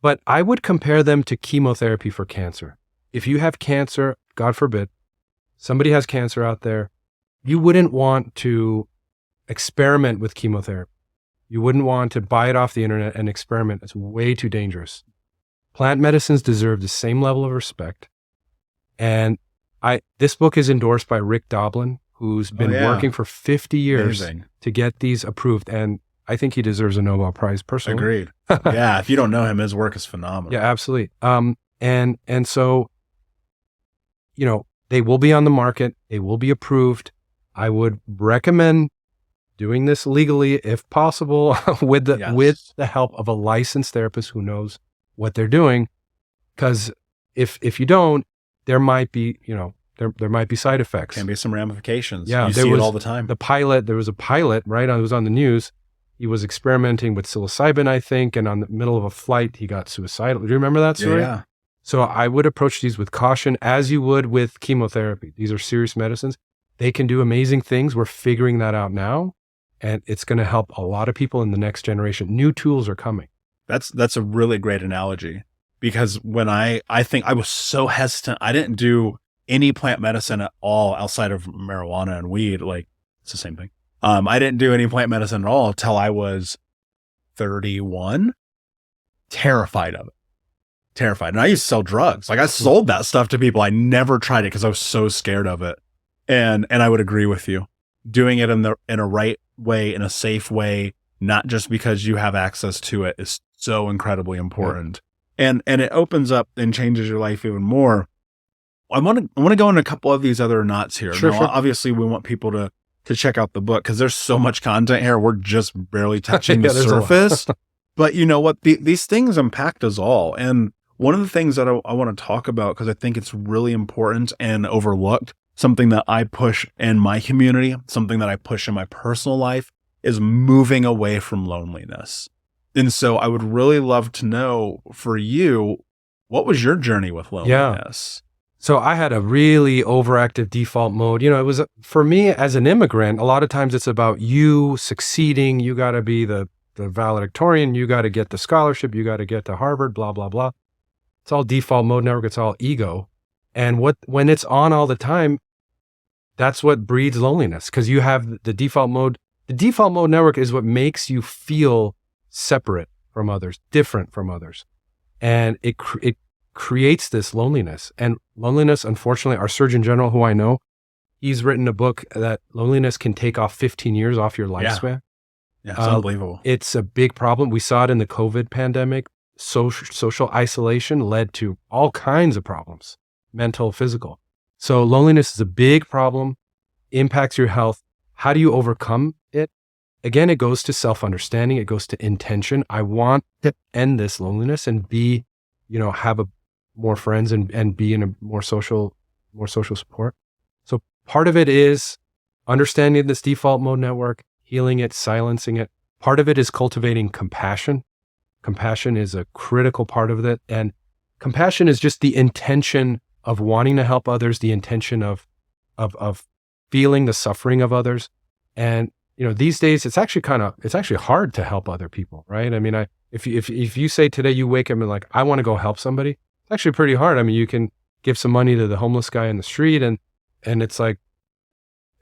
But I would compare them to chemotherapy for cancer. If you have cancer, God forbid, somebody has cancer out there, you wouldn't want to experiment with chemotherapy. You wouldn't want to buy it off the internet and experiment. It's way too dangerous. Plant medicines deserve the same level of respect. And this book is endorsed by Rick Doblin, who's been working for 50 years to get these approved. And I think he deserves a Nobel Prize personally.
Agreed. Yeah, if you don't know him, his work is phenomenal.
Yeah, absolutely. And so, they will be on the market. They will be approved. I would recommend doing this legally if possible with the help of a licensed therapist who knows what they're doing. Because if you don't, there might be, there might be side effects.
Can be some ramifications.
Yeah,
you see it all the time.
There was a pilot, right? It was on the news. He was experimenting with psilocybin, I think, and on the middle of a flight, he got suicidal. Do you remember that story?
Yeah.
So I would approach these with caution, as you would with chemotherapy. These are serious medicines. They can do amazing things. We're figuring that out now, and it's going to help a lot of people in the next generation. New tools are coming.
That's a really great analogy. because when I think I was so hesitant, I didn't do any plant medicine at all outside of marijuana and weed. Like, it's the same thing. I didn't do any plant medicine at all till I was 31. Terrified of it. Terrified. And I used to sell drugs. Like, I sold that stuff to people. I never tried it because I was so scared of it. And I would agree with you. Doing it in a right way, in a safe way, not just because you have access to it, is so incredibly important. And it opens up and changes your life even more. I want to go into a couple of these other knots here.
Sure.
Obviously, we want people to check out the book because there's so much content here. We're just barely touching the surface. But you know what? These things impact us all. And one of the things that I want to talk about, because I think it's really important and overlooked, something that I push in my community, something that I push in my personal life, is moving away from loneliness. And so I would really love to know, for you, what was your journey with loneliness?
So I had a really overactive default mode. You know, it was, for me as an immigrant, a lot of times it's about you succeeding. You got to be the valedictorian. You got to get the scholarship. You got to get to Harvard, blah, blah, blah. It's all default mode network. It's all ego. And when it's on all the time, that's what breeds loneliness, because you have the default mode. The default mode network is what makes you feel separate from others, different from others. And it creates this loneliness. And loneliness, unfortunately, our Surgeon General, who I know, he's written a book that loneliness can take off 15 years off your lifespan.
Yeah, it's unbelievable.
It's a big problem. We saw it in the COVID pandemic. Social isolation led to all kinds of problems, mental, physical. So loneliness is a big problem, impacts your health. How do you overcome it? Again, it goes to self-understanding. It goes to intention. I want to end this loneliness and be, have more friends and be in a more social support. So part of it is understanding this default mode network, healing it, silencing it. Part of it is cultivating compassion. Compassion is a critical part of it. And compassion is just the intention of wanting to help others, the intention of feeling the suffering of others. And, these days it's actually hard to help other people, right? I mean, if you say today you wake up and like, I want to go help somebody, it's actually pretty hard. I mean, you can give some money to the homeless guy in the street and it's like,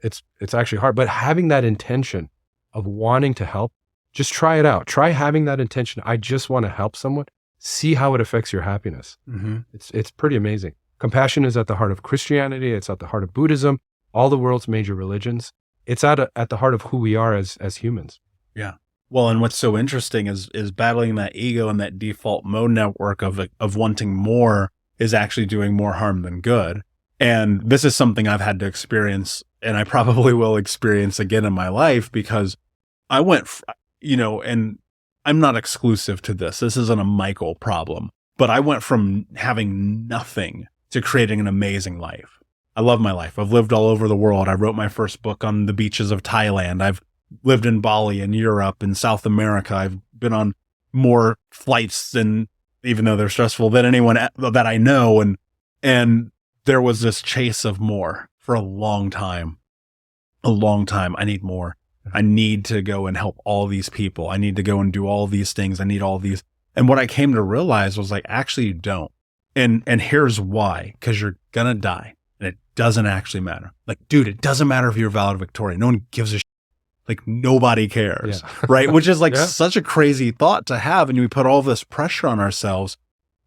it's actually hard. But having that intention of wanting to help, just try it out. Try having that intention. I just want to help someone. See how it affects your happiness. Mm-hmm. It's pretty amazing. Compassion is at the heart of Christianity. It's at the heart of Buddhism, all the world's major religions. It's at the heart of who we are as humans.
Yeah. Well, and what's so interesting is battling that ego and that default mode network of wanting more is actually doing more harm than good. And this is something I've had to experience, and I probably will experience again in my life, because I went, and I'm not exclusive to this. This isn't a Michael problem, but I went from having nothing to creating an amazing life. I love my life. I've lived all over the world. I wrote my first book on the beaches of Thailand. I've lived in Bali and Europe and South America. I've been on more flights than, even though they're stressful, than anyone that I know. And there was this chase of more for a long time. I need more. I need to go and help all these people. I need to go and do all these things. I need all these. And what I came to realize was like, actually you don't. And here's why, because you're going to die and it doesn't actually matter. Like, dude, it doesn't matter if you're valedictorian. No one gives a shit. Like, nobody cares, right? Which is like such a crazy thought to have. And we put all this pressure on ourselves.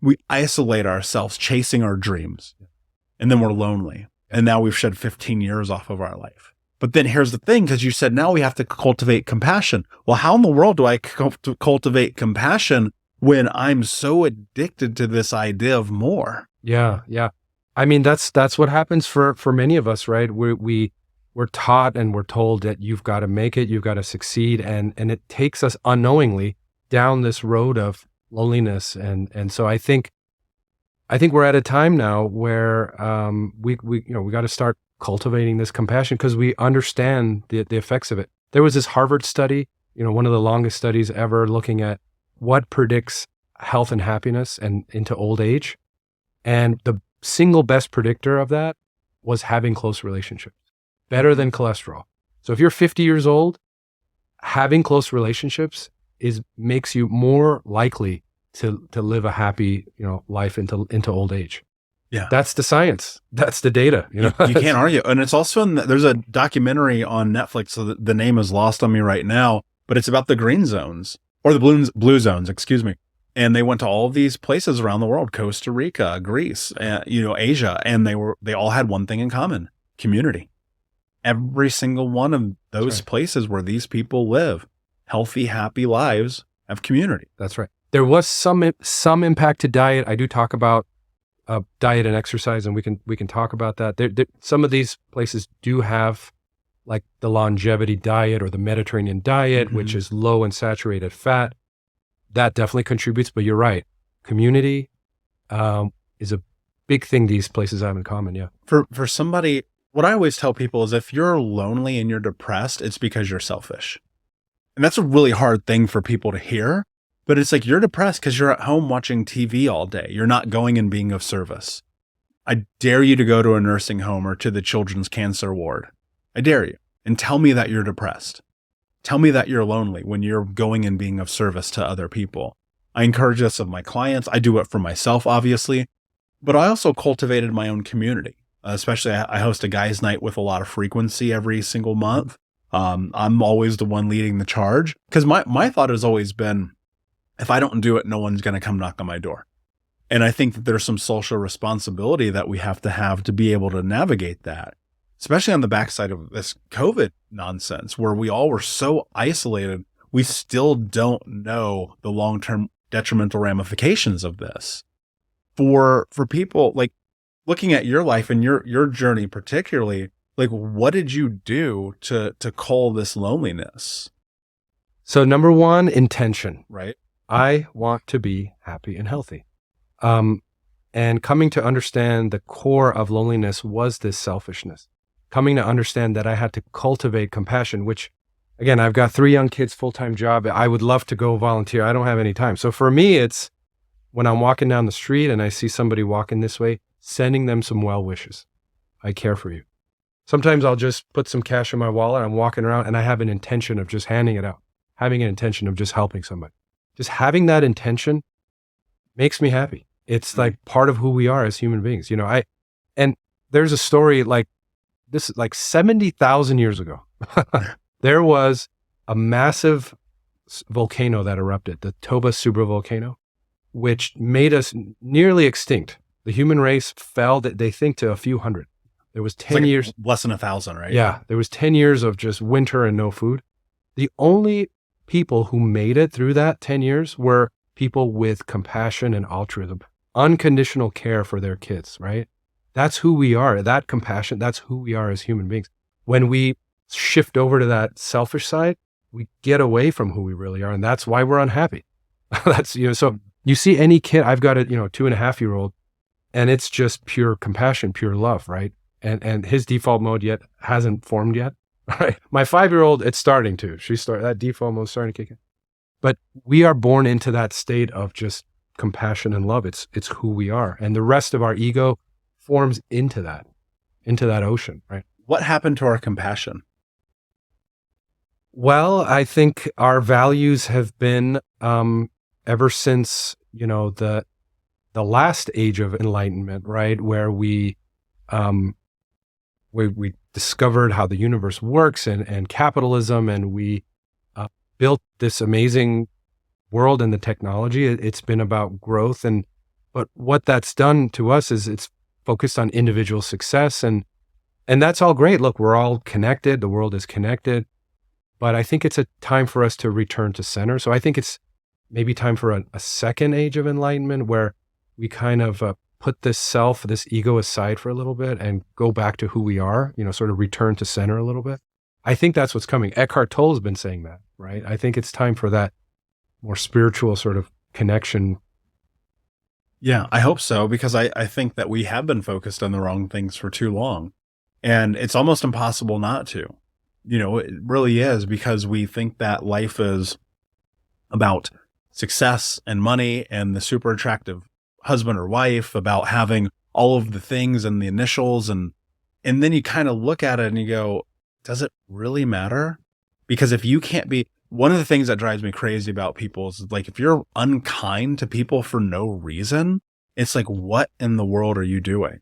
We isolate ourselves chasing our dreams, and then we're lonely. And now we've shed 15 years off of our life. But then here's the thing, because you said now we have to cultivate compassion. Well, how in the world do I cultivate compassion when I'm so addicted to this idea of more?
Yeah. I mean, that's what happens for many of us, right? We're taught and we're told that you've got to make it, you've got to succeed, and it takes us unknowingly down this road of loneliness. And so I think we're at a time now where we got to start cultivating this compassion, because we understand the effects of it. There was this Harvard study, one of the longest studies ever, looking at what predicts health and happiness and into old age. And the single best predictor of that was having close relationships, better than cholesterol. So if you're 50 years old, having close relationships makes you more likely to live a happy, life into old age.
Yeah.
That's the science. That's the data.
You can't argue. And it's also there's a documentary on Netflix. So the name is lost on me right now, but it's about the green zones or the blue zones, excuse me. And they went to all of these places around the world, Costa Rica, Greece, Asia, and they all had one thing in common: community. Every single one of those places where these people live healthy, happy lives have community.
That's right. There was some impact to diet. I do talk about diet and exercise, and we can talk about that. Some of these places do have like the longevity diet or the Mediterranean diet, which is low in saturated fat. That definitely contributes, but you're right. Community is a big thing these places have in common, yeah.
For somebody, what I always tell people is if you're lonely and you're depressed, it's because you're selfish. And that's a really hard thing for people to hear, but it's like you're depressed because you're at home watching TV all day. You're not going and being of service. I dare you to go to a nursing home or to the children's cancer ward. I dare you. And tell me that you're depressed. Tell me that you're lonely when you're going and being of service to other people. I encourage this of my clients. I do it for myself, obviously, but I also cultivated my own community. Especially I host a guys' night with a lot of frequency every single month. I'm always the one leading the charge because my thought has always been, if I don't do it, no one's going to come knock on my door. And I think that there's some social responsibility that we have to be able to navigate that, especially on the backside of this COVID nonsense where we all were so isolated. We still don't know the long-term detrimental ramifications of this for people like looking at your life and your journey, particularly, like what did you do to cull this loneliness?
So number one, intention,
right?
I want to be happy and healthy. And coming to understand the core of loneliness was this selfishness. Coming to understand that I had to cultivate compassion, which again, I've got 3 young kids, full-time job. I would love to go volunteer. I don't have any time. So for me, it's when I'm walking down the street and I see somebody walking this way, sending them some well wishes. I care for you. Sometimes I'll just put some cash in my wallet. I'm walking around and I have an intention of just handing it out, having an intention of just helping somebody. Just having that intention makes me happy. It's like part of who we are as human beings. And there's a story like this, like 70,000 years ago, there was a massive volcano that erupted, the Toba supervolcano, which made us nearly extinct. The human race fell, they think, to a few hundred. There was 10 years.
Less than 1,000, right?
Yeah. There was 10 years of just winter and no food. The only people who made it through that 10 years were people with compassion and altruism, unconditional care for their kids, right? That's who we are. That compassion, that's who we are as human beings. When we shift over to that selfish side, we get away from who we really are. And that's why we're unhappy. So you see any kid, I've got a 2.5-year-old, and it's just pure compassion, pure love, right? And his default mode yet hasn't formed yet, right? My 5-year-old, it's starting to. That default mode is starting to kick in. But we are born into that state of just compassion and love. It's who we are. And the rest of our ego forms into that ocean, right?
What happened to our compassion?
Well, I think our values have been, ever since, the last age of enlightenment, right? Where we discovered how the universe works and capitalism, and we built this amazing world and the technology. It's been about growth, but what that's done to us is it's focused on individual success, and that's all great. Look, we're all connected. The world is connected, but I think it's a time for us to return to center. So I think it's maybe time for a second age of enlightenment where we kind of put this ego aside for a little bit and go back to who we are, sort of return to center a little bit. I think that's what's coming. Eckhart Tolle has been saying that, right? I think it's time for that more spiritual sort of connection.
Yeah, I hope so, because I think that we have been focused on the wrong things for too long. And it's almost impossible not to. It really is, because we think that life is about success and money and the super attractive husband or wife, about having all of the things and the initials. And then you kind of look at it and you go, does it really matter? Because if you can't be, one of the things that drives me crazy about people is like, if you're unkind to people for no reason, it's like, what in the world are you doing?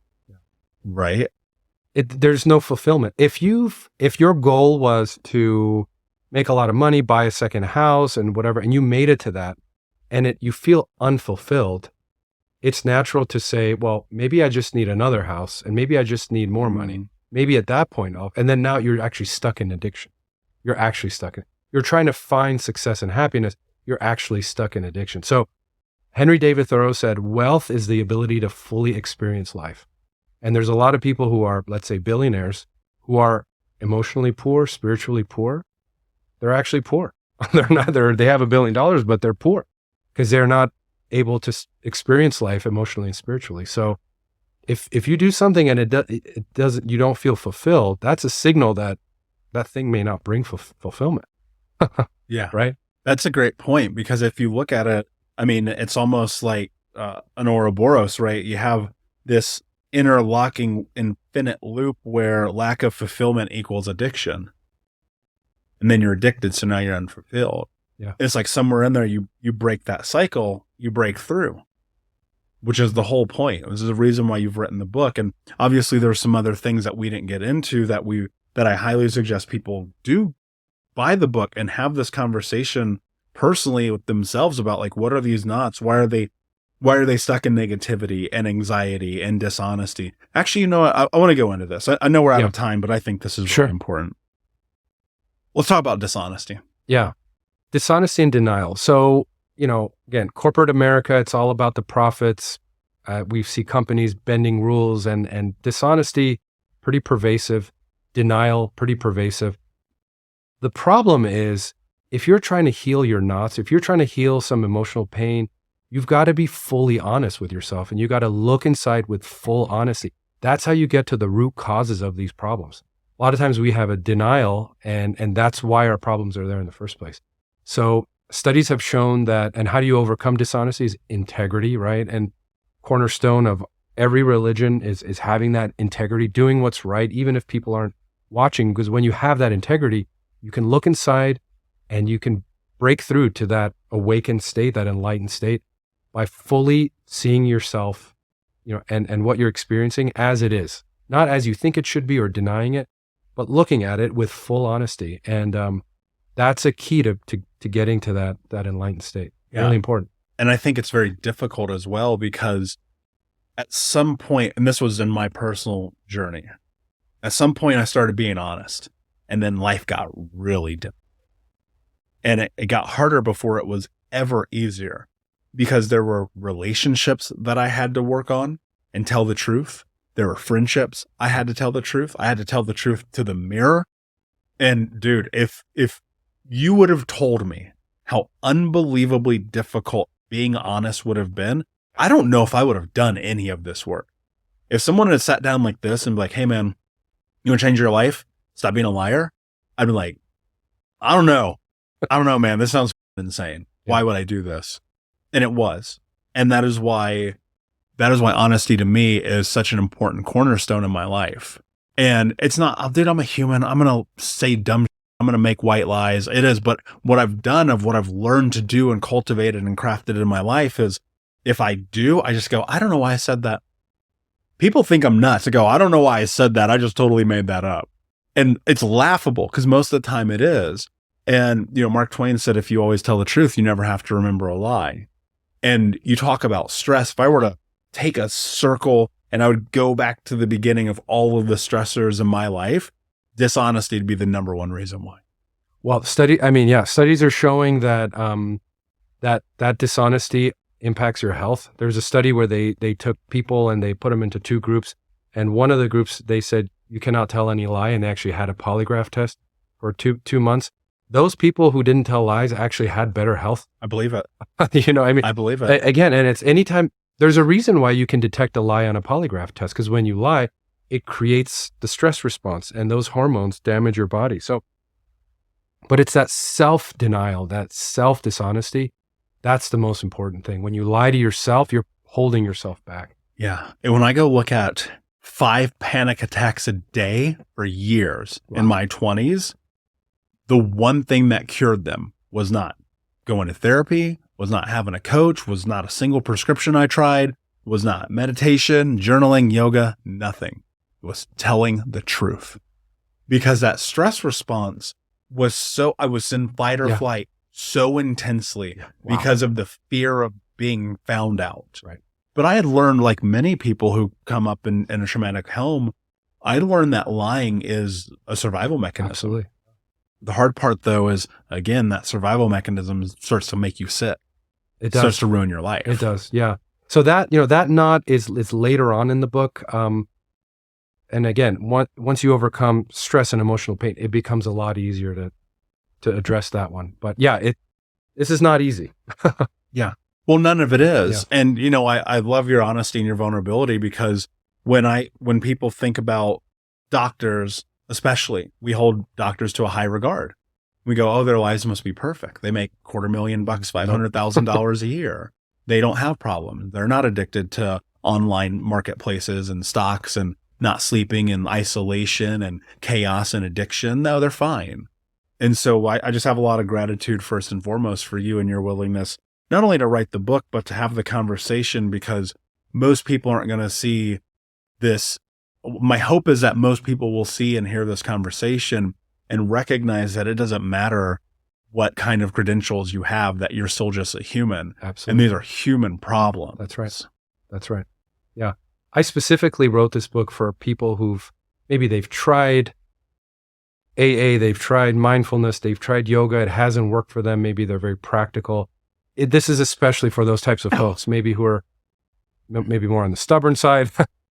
Right?
There's no fulfillment. If your goal was to make a lot of money, buy a second house and whatever, and you made it to that, and you feel unfulfilled, it's natural to say, well, maybe I just need another house, and maybe I just need more money. Maybe at that point, and then now you're actually stuck in addiction. You're actually stuck in. You're trying to find success and happiness. You're actually stuck in addiction. So Henry David Thoreau said, wealth is the ability to fully experience life. And there's a lot of people who are, let's say, billionaires, who are emotionally poor, spiritually poor. They're actually poor. They have $1 billion, but they're poor because they're not able to experience life emotionally and spiritually. So if you do something and it doesn't, you don't feel fulfilled, that's a signal that thing may not bring fulfillment.
Yeah.
Right.
That's a great point, because if you look at it, I mean, it's almost like an Ouroboros, right? You have this interlocking infinite loop where lack of fulfillment equals addiction. And then you're addicted, so now you're unfulfilled.
Yeah.
It's like somewhere in there, you break that cycle, you break through, which is the whole point. This is the reason why you've written the book. And obviously there's some other things that we didn't get into that I highly suggest people do buy the book and have this conversation personally with themselves about, like, what are these knots? Why are they stuck in negativity and anxiety and dishonesty? Actually, you know what? I want to go into this. I know we're out of time, but I think this is really important. Let's talk about dishonesty.
Yeah. Dishonesty and denial. So, again, corporate America, it's all about the profits. We see companies bending rules, and dishonesty, pretty pervasive. Denial, pretty pervasive. The problem is, if you're trying to heal your knots, if you're trying to heal some emotional pain, you've got to be fully honest with yourself, and you got to look inside with full honesty. That's how you get to the root causes of these problems. A lot of times we have a denial, and that's why our problems are there in the first place. So studies have shown that, and how do you overcome dishonesty is integrity, right? And cornerstone of every religion is having that integrity, doing what's right, even if people aren't watching, because when you have that integrity, you can look inside and you can break through to that awakened state, that enlightened state, by fully seeing yourself, and what you're experiencing as it is, not as you think it should be or denying it, but looking at it with full honesty. And that's a key to getting to that enlightened state. Yeah. Really important.
And I think it's very difficult as well, because at some point, and this was in my personal journey, at some point I started being honest, and then life got really difficult. And it got harder before it was ever easier, because there were relationships that I had to work on and tell the truth. There were friendships I had to tell the truth. I had to tell the truth to the mirror. And dude, if you would have told me how unbelievably difficult being honest would have been, I don't know if I would have done any of this work. If someone had sat down like this and be like, hey man, you want to change your life? Stop being a liar. I'd be like, I don't know, man, this sounds insane. Why would I do this? And it was. And that is why honesty to me is such an important cornerstone in my life. And it's not, oh, dude, I'm a human, I'm going to say dumb shit. I'm going to make white lies. It is. But what I've done, of what I've learned to do and cultivated and crafted in my life, is if I do, I just go, I don't know why I said that. People think I'm nuts. I go, I don't know why I said that. I just totally made that up. And it's laughable, because most of the time it is. And, Mark Twain said, if you always tell the truth, you never have to remember a lie. And you talk about stress. If I were to take a circle and I would go back to the beginning of all of the stressors in my life, dishonesty would be the number one reason why.
Well, studies are showing that that dishonesty impacts your health. There's a study where they took people and they put them into two groups. And one of the groups, they said, you cannot tell any lie. And they actually had a polygraph test for two months. Those people who didn't tell lies actually had better health.
I believe it.
I
believe it.
Again, and it's anytime, there's a reason why you can detect a lie on a polygraph test, because when you lie, it creates the stress response, and those hormones damage your body. So, but it's that self-denial, that self-dishonesty, that's the most important thing. When you lie to yourself, you're holding yourself back.
Yeah. And when I go look at 5 panic attacks a day for years in my 20s, the one thing that cured them was not going to therapy, was not having a coach, was not a single prescription I tried, was not meditation, journaling, yoga, nothing. It was telling the truth. Because that stress response was I was in fight or flight so intensely because of the fear of being found out.
Right.
But I had learned, like many people who come up in a traumatic home, I learned that lying is a survival mechanism.
Absolutely.
The hard part, though, is, again, that survival mechanism starts to make you sick.
It does.
Starts to ruin your life.
It does, yeah. So that, that knot is later on in the book. And again, once you overcome stress and emotional pain, it becomes a lot easier to address that one. But yeah, this is not easy.
Yeah. Well, none of it is. Yeah. And, I love your honesty and your vulnerability, because when people think about doctors, especially, we hold doctors to a high regard. We go, oh, their lives must be perfect. They make $250,000, $500,000 a year. They don't have problems. They're not addicted to online marketplaces and stocks and not sleeping and isolation and chaos and addiction. No, they're fine. And so I just have a lot of gratitude, first and foremost, for you and your willingness, not only to write the book, but to have the conversation, because most people aren't going to see this. My hope is that most people will see and hear this conversation and recognize that it doesn't matter what kind of credentials you have, that you're still just a human.
Absolutely.
And these are human problems.
That's right. Yeah. I specifically wrote this book for people they've tried AA, they've tried mindfulness, they've tried yoga, it hasn't worked for them. Maybe they're very practical. This is especially for those types of folks, maybe who are maybe more on the stubborn side,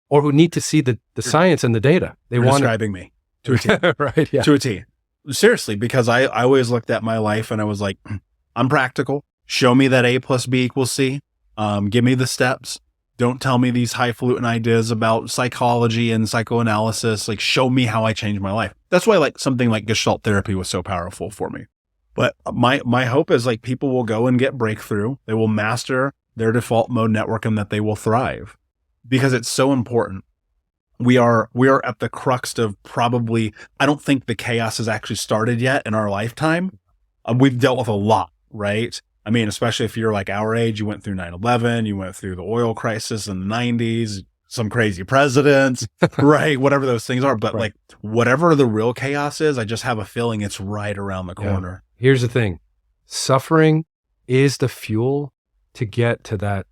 or who need to see the science and the data.
You're describing me to a T.
Right, yeah.
To a T. Seriously, because I always looked at my life and I was like, I'm practical. Show me that A plus B equals C. Give me the steps. Don't tell me these highfalutin ideas about psychology and psychoanalysis. Like, show me how I change my life. That's why something like Gestalt therapy was so powerful for me. But my hope is people will go and get breakthrough. They will master their default mode network, and that they will thrive, because it's so important. We are at the crux of probably, I don't think the chaos has actually started yet in our lifetime. We've dealt with a lot, right? I mean, especially if you're like our age, you went through 9/11, you went through the oil crisis in the 90s, some crazy presidents, right? Whatever those things are. But whatever the real chaos is, I just have a feeling it's right around the corner.
Yeah. Here's the thing. Suffering is the fuel to get to that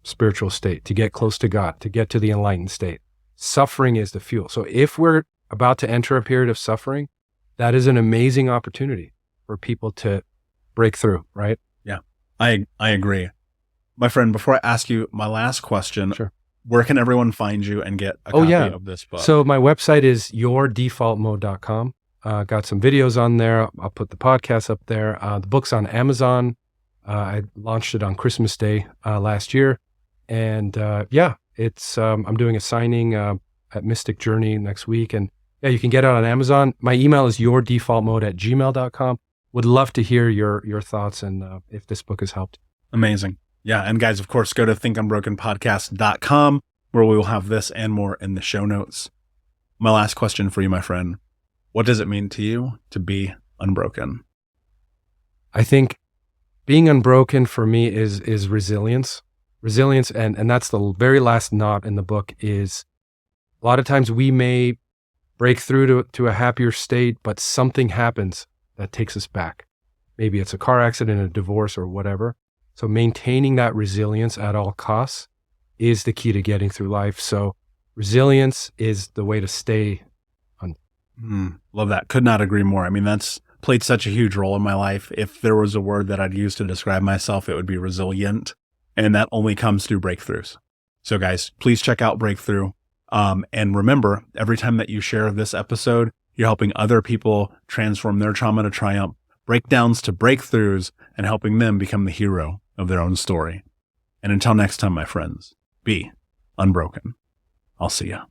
spiritual state, to get close to God, to get to the enlightened state. Suffering is the fuel. So if we're about to enter a period of suffering, that is an amazing opportunity for people to break through, right?
Yeah, I agree. My friend, before I ask you my last question,
sure,
where can everyone find you and get a copy of this book?
So my website is yourdefaultmode.com. Got some videos on there. I'll put the podcast up there. The book's on Amazon. I launched it on Christmas Day last year. And it's I'm doing a signing at Mystic Journey next week. And you can get it on Amazon. My email is yourdefaultmode@gmail.com. Would love to hear your thoughts and if this book has helped.
Amazing. Yeah. And guys, of course, go to thinkunbrokenpodcast.com, where we will have this and more in the show notes. My last question for you, my friend. What does it mean to you to be unbroken?
I think being unbroken for me is resilience. Resilience, and that's the very last knot in the book, is a lot of times we may break through to a happier state, but something happens that takes us back. Maybe it's a car accident, a divorce, or whatever. So maintaining that resilience at all costs is the key to getting through life. So resilience is the way to stay.
Love that. Could not agree more. I mean, that's played such a huge role in my life. If there was a word that I'd use to describe myself, it would be resilient. And that only comes through breakthroughs. So guys, please check out Breakthrough. And remember, every time that you share this episode, you're helping other people transform their trauma to triumph, breakdowns to breakthroughs, and helping them become the hero of their own story. And until next time, my friends, be unbroken. I'll see ya.